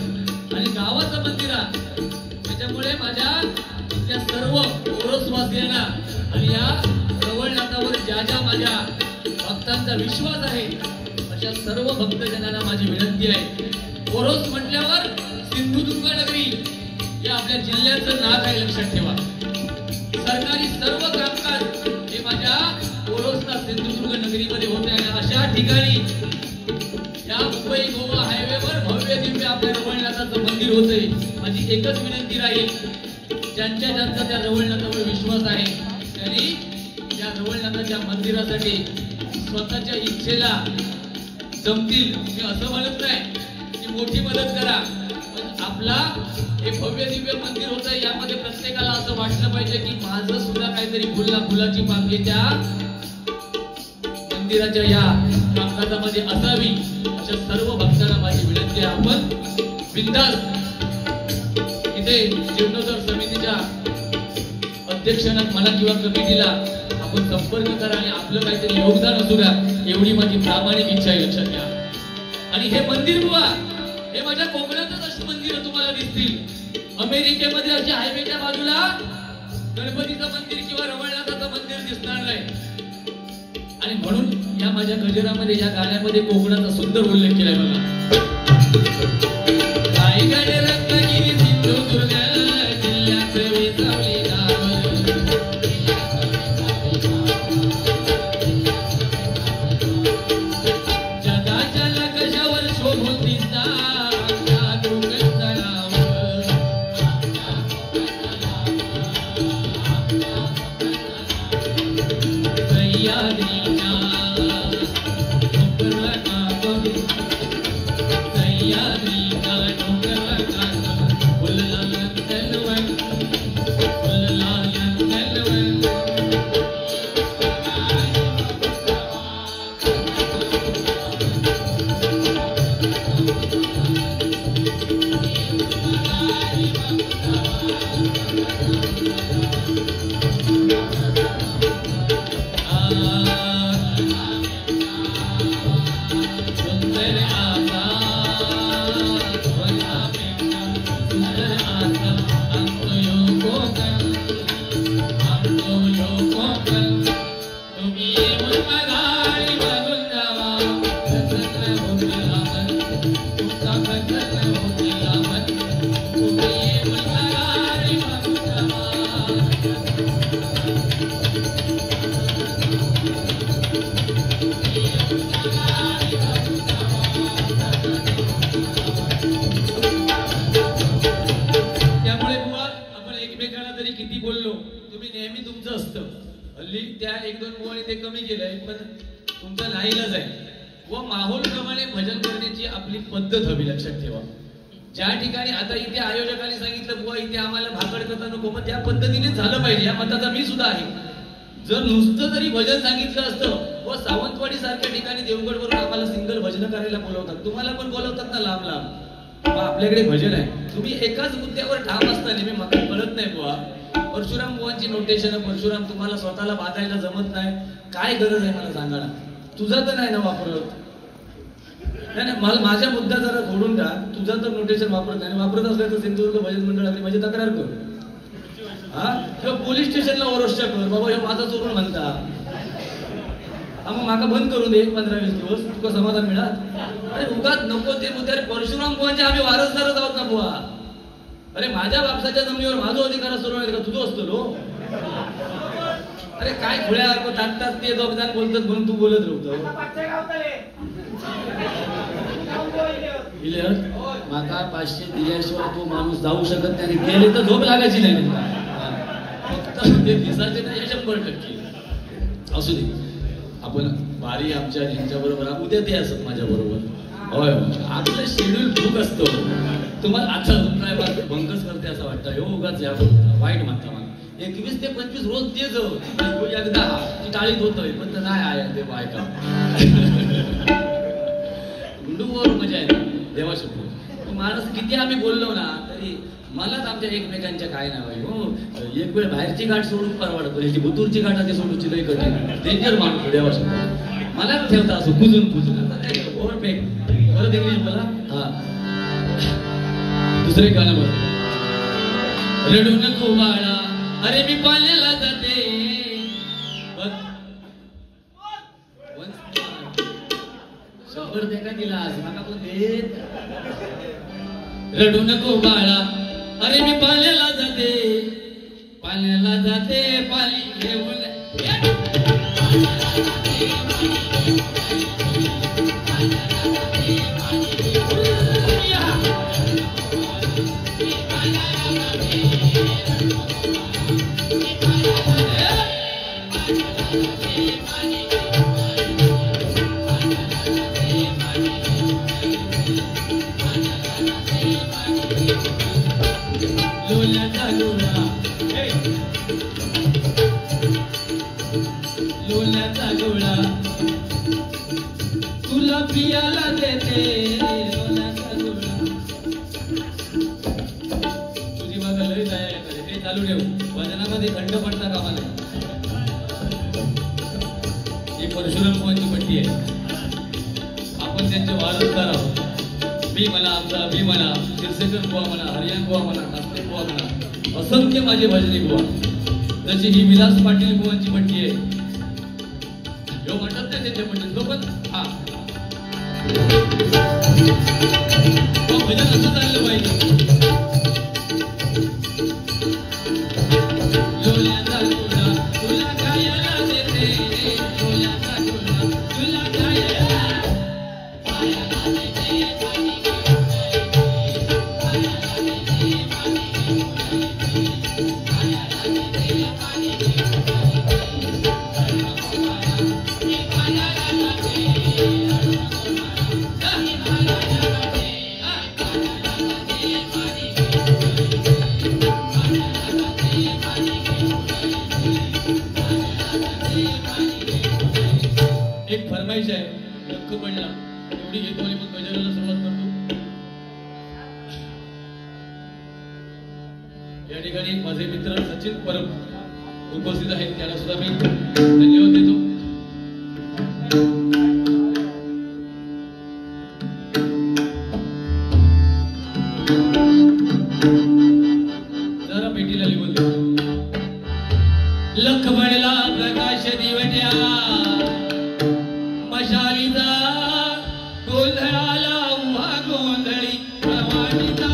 C: आणि गावाचं मंदिर आहे त्याच्यामुळे माझ्या इथल्या सर्व ओरोसवासियांना आणि या रवळनाथावर ज्या ज्या माझ्या भक्तांचा विश्वास आहे अशा सर्व भक्तजनांना माझी विनंती आहे. ओरोस म्हटल्यावर सिंधुदुर्ग नगरी हे आपल्या जिल्ह्याचं नाव आहे, लक्षात ठेवा. सरकारी सर्व कामकाज हे माझ्या ओरोसला सिंधुदुर्ग नगरीमध्ये होते आणि अशा ठिकाणी या मुंबई गोवा हायवेवर भव्य दिव्य आपल्या रवळनाथाचं मंदिर होतंय. माझी एकच विनंती राहील, ज्यांचा त्या रवळनाथावर विश्वास आहे त्यांनी त्या रवळनाथाच्या मंदिरासाठी स्वतःच्या इच्छेला जमतील. मी असं म्हणत नाही की मोठी मदत करा, पण आपला हे भव्य दिव्य मंदिर होतं यामध्ये प्रत्येकाला असं वाटलं पाहिजे की माझं सुद्धा काहीतरी फुलाची पाकळी त्या मंदिराच्या या कामकाजामध्ये असावी. अशा सर्व भक्तांना माझी विनंती आहे, आपण बिनधास्त इथे जीर्णोद्धार समितीच्या अध्यक्षांना मला किंवा कमिटीला आपण संपर्क करा आणि आपलं काहीतरी योगदान असू द्या, एवढी माझी प्रामाणिक इच्छा आहे, लक्षात घ्या. आणि हे मंदिर बुवा हे माझ्या कोकणातच अशी मंदिरं तुम्हाला दिसतील. अमेरिकेमध्ये अशा हायवेच्या बाजूला गणपतीचं मंदिर किंवा रवळनाथाचं मंदिर दिसणार नाही. आणि म्हणून या माझ्या गजरामध्ये या गाण्यामध्ये कोकणाचा सुंदर उल्लेख केलाय बघा. रायगड रत्नागिरी सिंधुदुर्ग जिल्ह्यात वेचावली गाव, जगाच्या नकाशावर शोभून दिसता आमचा कोकण तलाव. सह्याद्री त्या एक दोन मुळे ते कमी केलंय, पण तुमचा नाईलाज आहे व माहोल प्रमाणे भजन करण्याची आपली पद्धत हवी, लक्षात ठेवा. ज्या ठिकाणी आता इथे आयोजकांनी सांगितलं बुवा इथे आम्हाला भाकड कथा नको, पण त्या पद्धतीने झालं पाहिजे या मताचा मी सुद्धा आहे. जर नुसतं जरी भजन सांगितलं असतं व सावंतवाडी सारख्या ठिकाणी देवगड वरून आम्हाला सिंगल भजन करायला बोलवतात, तुम्हाला पण बोलवतात ना लांब लांब, आपल्याकडे भजन आहे. तुम्ही एकाच मुद्द्यावर ठाम असताना मी मला कळत नाही बुवा. परशुराम बुवांची नोटेशन, परशुराम तुम्हाला स्वतःला बांधायला जमत नाही, काय गरज आहे मला सांगा ना. तुझा तर नाही ना वापरत, नाही मला माझ्या मुद्दा जरा खोडून टाक. तुझा तर नोटेशन वापरत नाही, वापरत असलं तर सिंधुदुर्ग भजन मंडळाकडे माझी तक्रार कर. हा किंवा पोलीस स्टेशनला ओरष्ट कर, बाबा हे माझा चोरून म्हणता, मग माका बंद करून दे 15-20 दिवस, तुका समाधान मिळात. अरे उगाच नको ते मुद्दे. परशुराम बुवांचे आम्ही वारसदारच आहोत ना बुवा. अरे माझ्या बापसाच्या जमिनीवर माझा अधिकार सुरू आहे का तुझं असतो लो. अरे काय खुळ्या टाकतात ते दोघदान बोलतात म्हणून तू बोलत राहतो. माका 500 दिल्याशिवाय तो माणूस जाऊ शकत नाही, गेले तर झोप लागायची नाही. फक्त ते दिसायचे नाही 100%. असू दे, आपण वारी आमच्या यांच्या बरोबर उद्या ते असत माझ्या बरोबर. होय आपलं शेड्यूल खूप असतो. तुम्हाला आता काय भंकस करते असं वाटतं, हो उगाच या वाईट म्हणता मला. 21 ते 25 रोज तेच एकदा ती टाळीत होतोय, पण तर नाही आहे ते बायका गुंडूवर मजा आहे देवाशपू. माणूस किती आम्ही बोललो ना तरी मलाच आमच्या एकमेकांच्या काय नाव आहे. हो एक वेळ बाहेरची गाठ सोडून परवडतो, याची भुतूरची गाठ आधी सोडूची लई कठीण, डेंजर माणूस देवाशपू. मलाच ठेवता असं कुजून ओव्हरपेक. परत इंग्लिश मला हा दुसरे गाणं बघ. रडू नको बाळा अरे मी पाल्याला जाते शंभर दे का तिला मला कोण देत रडू नको बाळा अरे मी पाल्याला जाते पाणी घेऊन लोल्याचा गोळा तुला पियाला देते लोल्याचा गोळा तुझी माझा लय तयारी करे ते चालू ठेव वजनामध्ये खंड पडता कामा नाही ही परशुराम बुवांची पट्टी आहे आपण त्यांचे वारसदार आहोत मी म्हणा आमचा अभि म्हणा शिरसेकर बुवा म्हणा हरियाण बुवा म्हणा नास्ते बुवा म्हणा असंख्य माझे भजनी बुवा तशी ही विलास पाटील बुवांची पट्टी आहे जो म्हणतात नाही त्यांच्या पट्टीत तो पण हा भजन असं चाललं पाहिजे लोल्याचा गोळा तुला खायला देते लोल्याचा गोळा तुला खायला एक फरमाईश आहे लक्ष पडला एवढी घेतो आणि मग गजराला सुरुवात करतो या ठिकाणी माझे मित्र सचिन परब उपस्थित आहेत त्याला सुद्धा मी धन्यवाद देतो जरा पेटीला लिहून देतो लख पडला प्रकाश दिवट्या मशालीचा गोंधळाला उभा गोंधळी प्रवाणीचा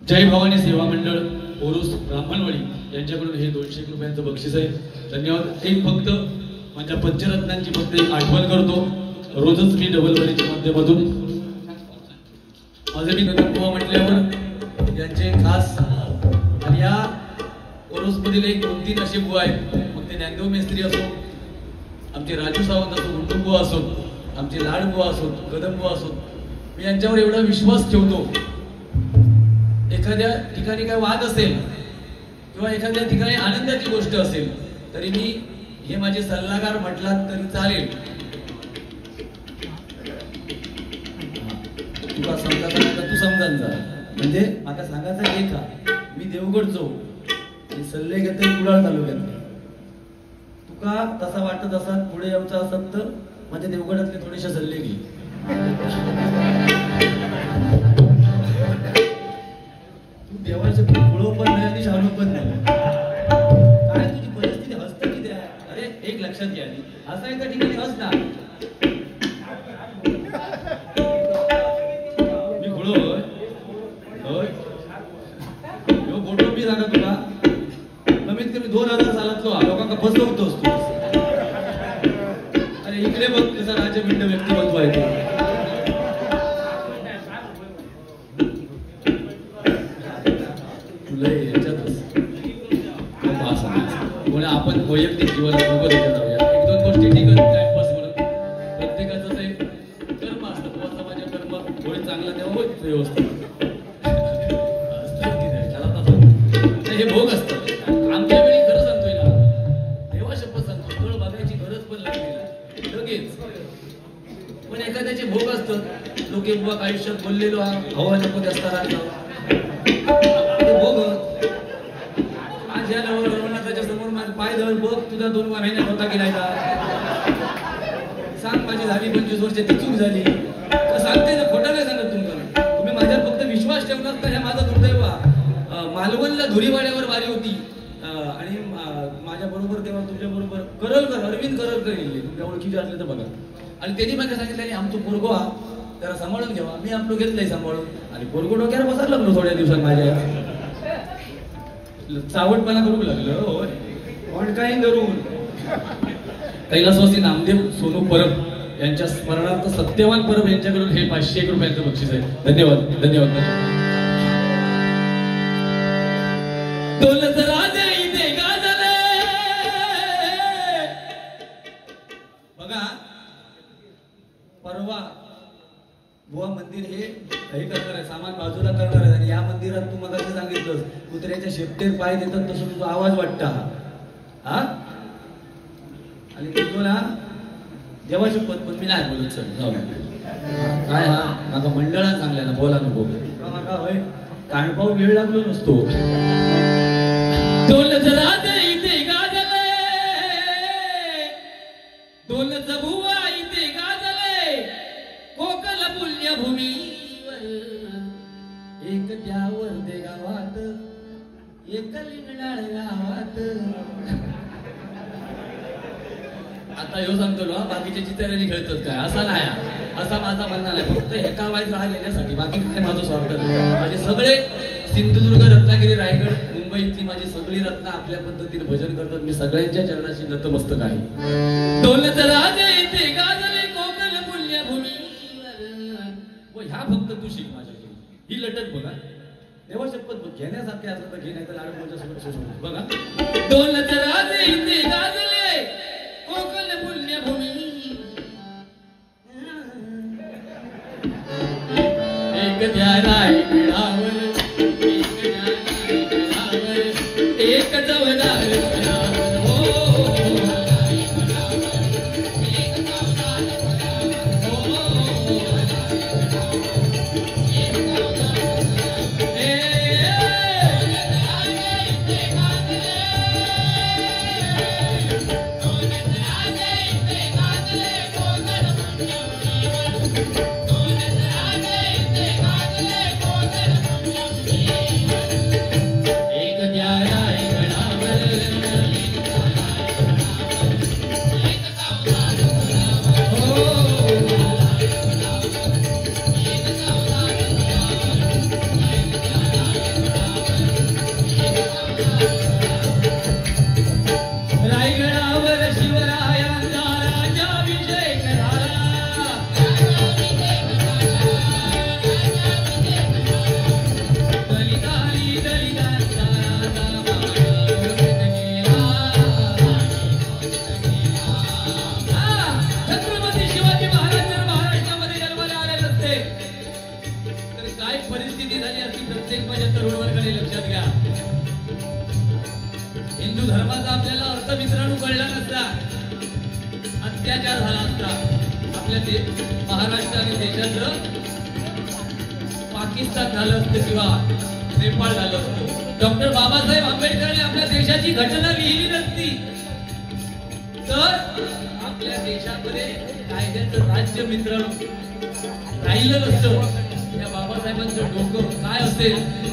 C: जय भवानी सेवा मंडळ ओरुस ब्राह्मणवाडी यांच्याकडून हे 200 रुपयांचं बक्षीस आहे. धन्यवाद. एक फक्त माझ्या पंचरत्नांची फक्त एक आठवण करतो. रोजच मी डबल वरीच्या माध्यमातून माझे मी कदम बुवा म्हटल्यावर यांचे खास आणि या ओरोसमधील एक 2-3 असे बुवा आहेत. मग ते ज्ञानदेव मेस्त्री असो, आमचे राजू सावंत असो, गुंडू बुवा असो, आमचे लाड बुवा असो, कदम बुवा असो, मी यांच्यावर एवढा विश्वास ठेवतो. एखाद्या ठिकाणी काय वाद असेल किंवा एखाद्या ठिकाणी आनंदाची गोष्ट असेल तरी मी हे माझे सल्लागार म्हटलात तरी चालेल. तुला समजा तू समजान जा म्हणजे मला सांगायचं हे का मी देवगडचो आणि सल्ले घेतो कुडाळ तालुक्यात. तुका तसा वाटत असत पुढे यायचं असत तर माझ्या देवगडातले थोडेसे सल्ले घे. तू देवाचे पुढं पण नाही आणि शाळू पण नाही. काय तुझी परिस्थिती हसत किती आहे. अरे एक लक्षात घ्या असा एका ठिकाणी हस ना. मी घोडो होय फोटो मी सांगा तुला कमीत कमी 2000 सालातलो लोकांना फसवतोस तू. अरे इकडे बघ कसा राजबिंड व्यक्तिमत्व आहे ते. तुला याच्यातच आपण वैयक्तिक जीवनात बरोबर जाऊया. 1-2 गोष्टी ठीक आहे टाइमपास म्हणून. प्रत्येकाचं ते कर्म असतं. पोहाचा माझ्या कर्म होय चांगला तेव्हा होय व्यवस्थित हे भोग असतात. आमच्या वेळी खरं सांगतोय ना देवा शपथ सांगतो फळ बघायची गरज पण लागली लगेच. पण एखाद्याचे भोग असतात. लोक बुवा आयुष्यात बोललेलो हवा नको जास्त राहतो ते भोग. आज या त्याच्या समोर माझं पाय धर बघ तुझा 2 महिन्यात होता की नाही का सांग. माझी झाली 25 वर्ष ती चूक झाली तर सांगते ना खोटा नाही सांगत तुमचं. तुम्ही माझ्यावर फक्त विश्वास ठेवणार का हे माझं दुर्दैव. मालवणला धुरीवाड्यावर वारी होती आणि माझ्या बरोबर तेव्हा तुमच्या बरोबर करलकर अरविंद करलकर गेले तुमच्या ओळखीचे असले तर बघा. आणि त्यांनी मला सांगितलं आणि आमचं पोरगो हा त्याला सांभाळून घ्यावा. मी आपलं घेतलंय सांभाळून आणि पोरगो डोक्यावर बसायला लागलो थोड्या दिवसात. माझ्या चावटपणा करू लागलं होय पण काही धरून. कैलासवासी नामदेव सोनू परब यांच्या स्मरणार्थ सत्यवान परब यांच्याकडून हे 501 रुपयांचं बक्षीस आहे. धन्यवाद धन्यवाद. दौलत राजे इथे गाजले बघा. परवा बुवा मंदिर हे करणार आहे सामान बाजूला करणार आहे आणि या मंदिरात तू मग सांगितलं कुत्र्याच्या शेपटेर पाय देतात तसं तुझा आवाज वाटता हा. आणि तुला देवा शपथ पण मी नाही बोलत सर काय हा माझा मंडळात सांगल्या ना बोला नको होय काणपाव वेळ लागलो नसतो. दौलत राजे इथे गाजले दौलत बुवा इथे गाजले कोकण पुण्यभूमीवर. एक त्यावर दे गावात एक लिंगडाळ गावात. आता ह्यो सांगतो ना बाकीच्या चितऱ्यांनी खेळतात काय असा नाही. असा माझा म्हणणं नाही. फक्त एका वाईट राहा येण्यासाठी बाकी काय माझं स्वागत. माझे सगळे सिंधुदुर्ग रत्नागिरी रायगड मुंबईतली माझी सगळी रत्न आपल्या पद्धतीने भजन करतात. मी सगळ्यांच्या चरणाशी नतमस्तक आहे. दौलत राजे इथे गाजले कोकण पुण्यभूमीवर. व ह्या फक्त तू शिक माझ्याकडे. ही लटक बघा देवा शपथ घेण्यासारखे असं तर घे नाही तर लाडकोच्या बघा. दौलत राजे इथे गाजले कोकण पुण्यभूमी. एक द्या रायगडावर एक चवदार रायगडावर शिवरायांचा राजाभिषेक झाला. मंडळी लक्षात घ्या, हिंदू धर्माचा आपल्याला अर्थ मित्रांनो कळला नसता, अत्याचार झाला असता, आपल्या महाराष्ट्र आणि देशाचं पाकिस्तान झालं असतं किंवा नेपाळ झालं असतं. डॉक्टर बाबासाहेब आंबेडकरांनी आपल्या देशाची घटना लिहिली नसती तर आपल्या देशामध्ये कायद्याचं राज्य मित्रांनो राहिलं नसतं. त्या बाबासाहेबांचं डोकं काय असेल,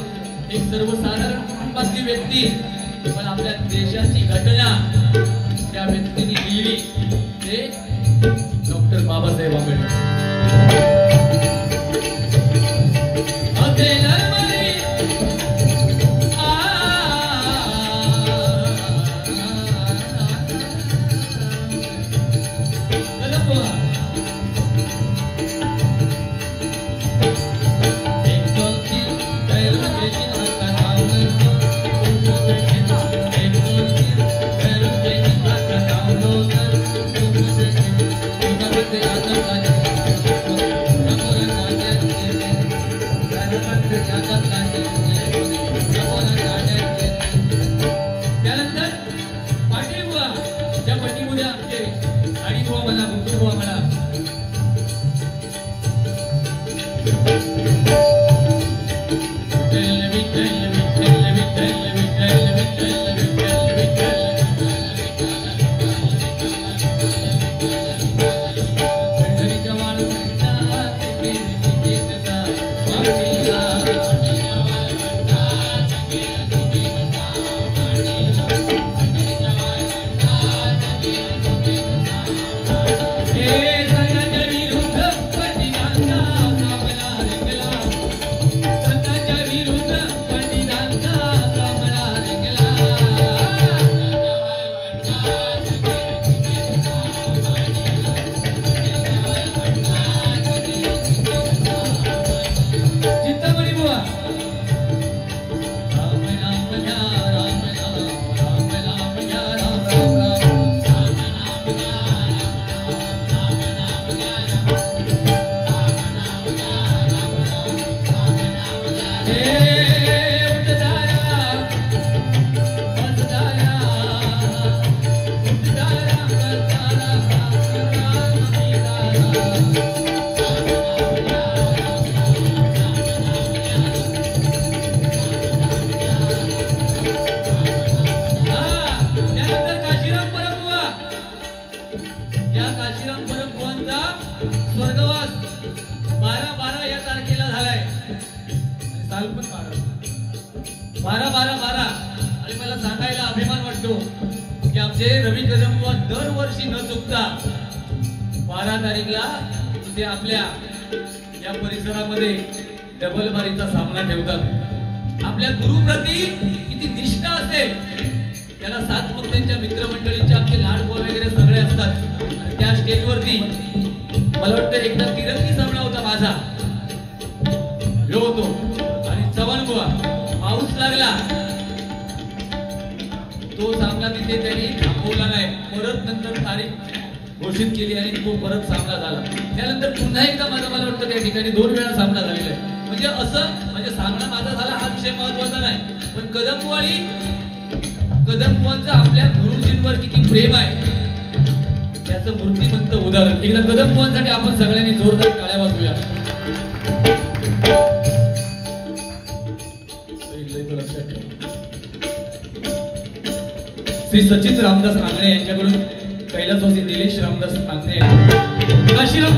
C: एक सर्वसाधारण कुटुंबातली व्यक्ती, पण आपल्या देशाची घटना त्या व्यक्तीने लिहिली ते डॉक्टर बाबासाहेब आंबेडकर. त्यानंतर पाटील बुवा, त्या पाटील बुवा आमचे आणि बुवा म्हणा, मुकुट बुवा म्हणा, स्वर्गवास 12/12 या तारखेला झालाय. साल पण 12/12/12 आणि मला सांगायला अभिमान वाटतो की आमचे रवी कदम दरवर्षी न चुकता 12 तारीखला ते आपल्या या परिसरामध्ये डबल बारीचा सामना ठेवतात. आपल्या गुरुप्रती किती निष्ठा असेल, त्याला 7 त्यांच्या मित्रमंडळींचे आमचे लाडबो वगैरे सगळे असतात. आणि त्या स्टेजवरती मला वाटतं एकदा तिरंगी सामना होता माझा, ह्यो होतो आणि चव्हाण बुवा पाऊस लागला, तो सामना तिथे त्यांनी थांबवला नाही, परत नंतर तारीख घोषित केली आणि तो परत सामना झाला. त्यानंतर पुन्हा एकदा मला वाटतं त्या ठिकाणी 2 वेळा सामना झालेला आहे. म्हणजे असं म्हणजे सामना माझा झाला हा विषय महत्वाचा नाही, पण कदमबुवांचं आपल्या गुरुजींवर किती प्रेम आहे त्याचं मूर्तिमंत उदाहरण. एकदा कदमबुवांसाठी आपण सगळ्यांनी जोरदार टाळ्या वाजवूया. श्री सचिन रामदास आंगणे यांच्याकडून कैलासवासी निलेश रामदास आंगणे काशीराम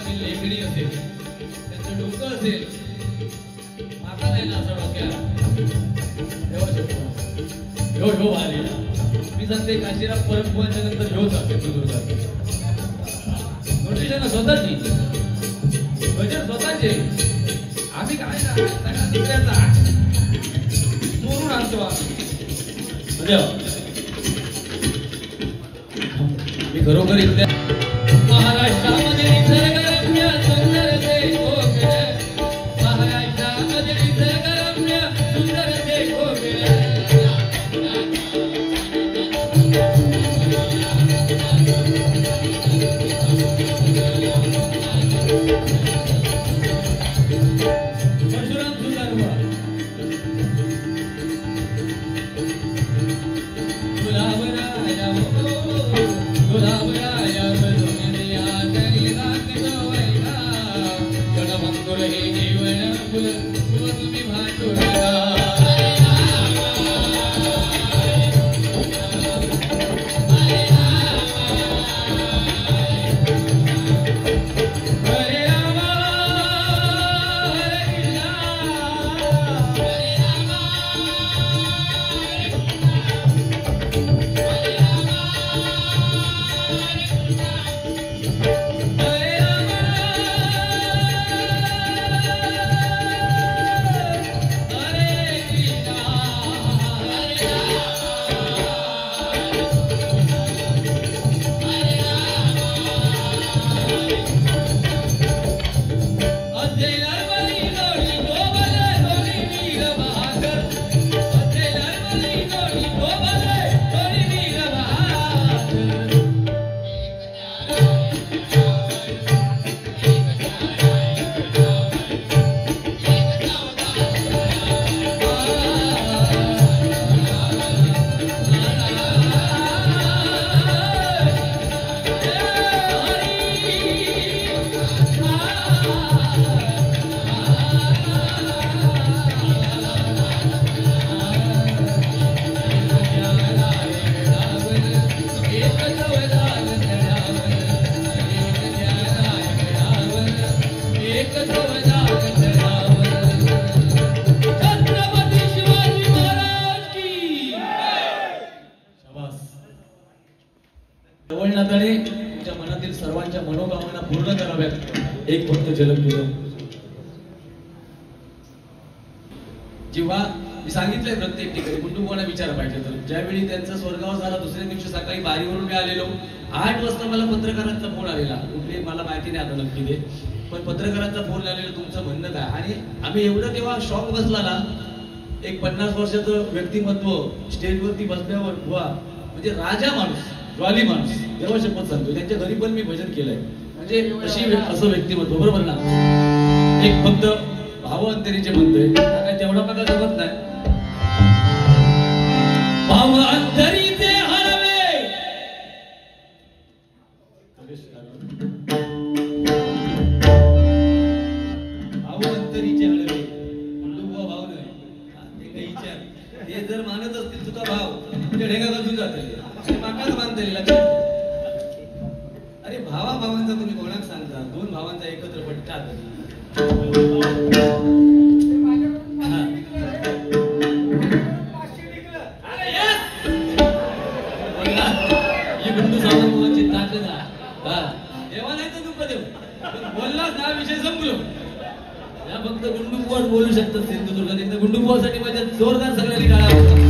C: लेकडी असेल, त्यांचं डोकं असेल, माता नाही ना असं डोक्याला मी सांगते काशीराम परमपुराच्या नंतर घेऊ जाते नोटिशन स्वतःची भजन स्वतःचे. आम्ही काय दुसऱ्याचा म्हणून आणतो मी खरोखर इथल्या महाराष्ट्रामध्ये निसर्गरम्य सुंदर देश महाराष्ट्रामध्ये निसर्गरम्य सुंदर देश परशुराम सुंदर जवळनाथाने तुमच्या मनातील सर्वांच्या मनोकामना पूर्ण कराव्यात एक फक्त झलक दिलं. जेव्हा मी सांगितलंय प्रत्येक ठिकाणी कुटुंबाला विचार पाहिजे तर ज्यावेळी त्यांचा स्वर्गाव झाला दुसऱ्या दिवशी सकाळी बारीवरून मी आलेलो 8 वाजता मला पत्रकारांचा फोन आलेला. कुठले मला माहिती नाही आता नक्की ते पण पत्रकारांचा फोन आलेला तुमचं म्हणणं काय आणि आम्ही एवढं तेव्हा शॉक बसला ना. एक 50 वर्षाचं व्यक्तिमत्व स्टेजवरती बसल्यावर बुवा म्हणजे राजा माणूस ज्वाली माणूस देवा शपथ सांगतो त्यांच्या घरी पण मी भजन केलंय म्हणजे अशी असं व्यक्तिमत्व बरोबर ना. एक फक्त भाव अंतरीचे म्हणतोय काय तेवढा बघा जमत नाही. भाव अंतरीचे हरवे भाव अंतरीचे हरवे कुटुंब भाव नाही ते जर मानत असतील तुझा भाव ते ढेगा गजून जाते माकाच मानता येईल. अरे भावांचा तुम्ही कोणाक सांगता 2 भावांचा एकत्र पटतात गुंडू सावंत देवा नाही तर दुःख देव बोललाच हा विषय संपलो. या फक्त गुंडुबुवाच बोलू शकतात सिंधुदुर्गात. एकदा गुंडुबुवासाठी माझ्या जोरदार सगळ्यांनी टाळा होता.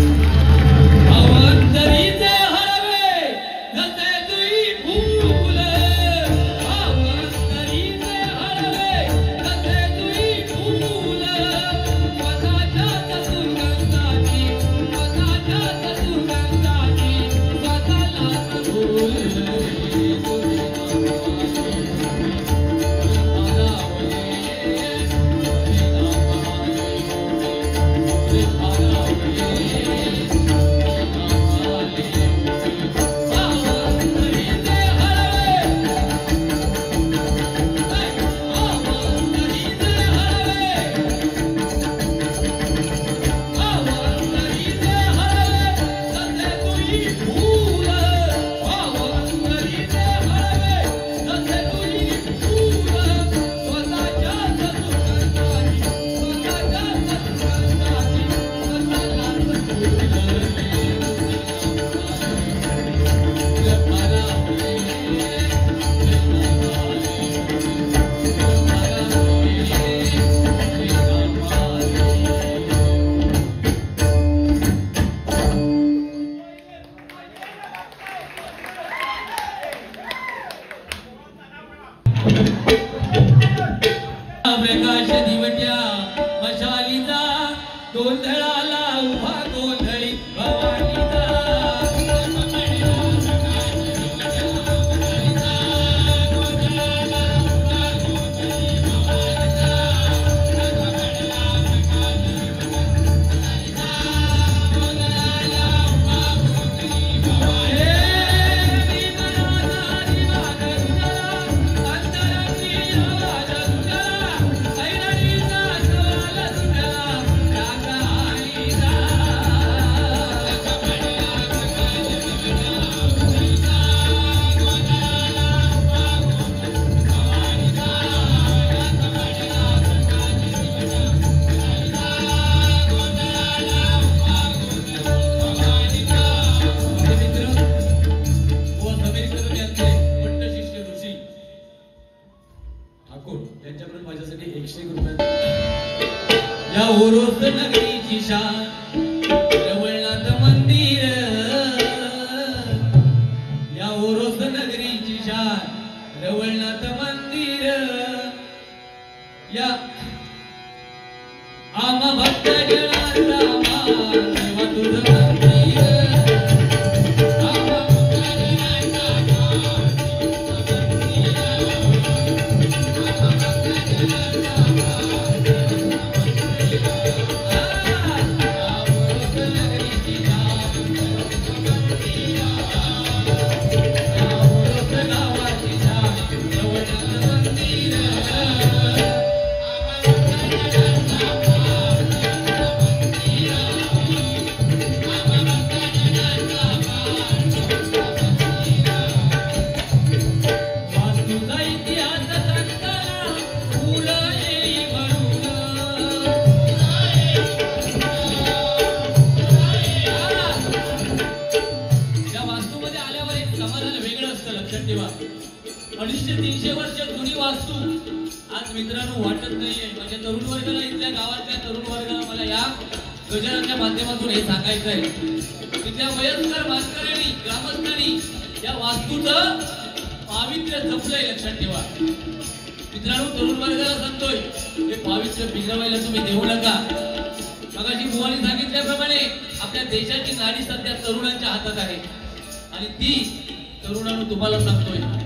C: 250-300 वर्ष जुनी वास्तू आज मित्रांनो वाटत नाहीये. म्हणजे तरुण वर्गाला, इथल्या गावातल्या तरुण वर्गाला मला या गजराच्या माध्यमातून हे सांगायचं आहे. तिथल्या वयस्कर मास्टरांनी, ग्रामस्थांनी या वास्तूचं पावित्र्य जपलंय, लक्षात ठेवा. मित्रांनो, तरुण वर्गाला सांगतोय हे पावित्र्य बिघडवायला तुम्ही देऊ नका. मगाशी बुवानी सांगितल्याप्रमाणे आपल्या देशाची नाडी सध्या तरुणांच्या हातात आहे आणि ती तरुणांनो तुम्हाला सांगतोय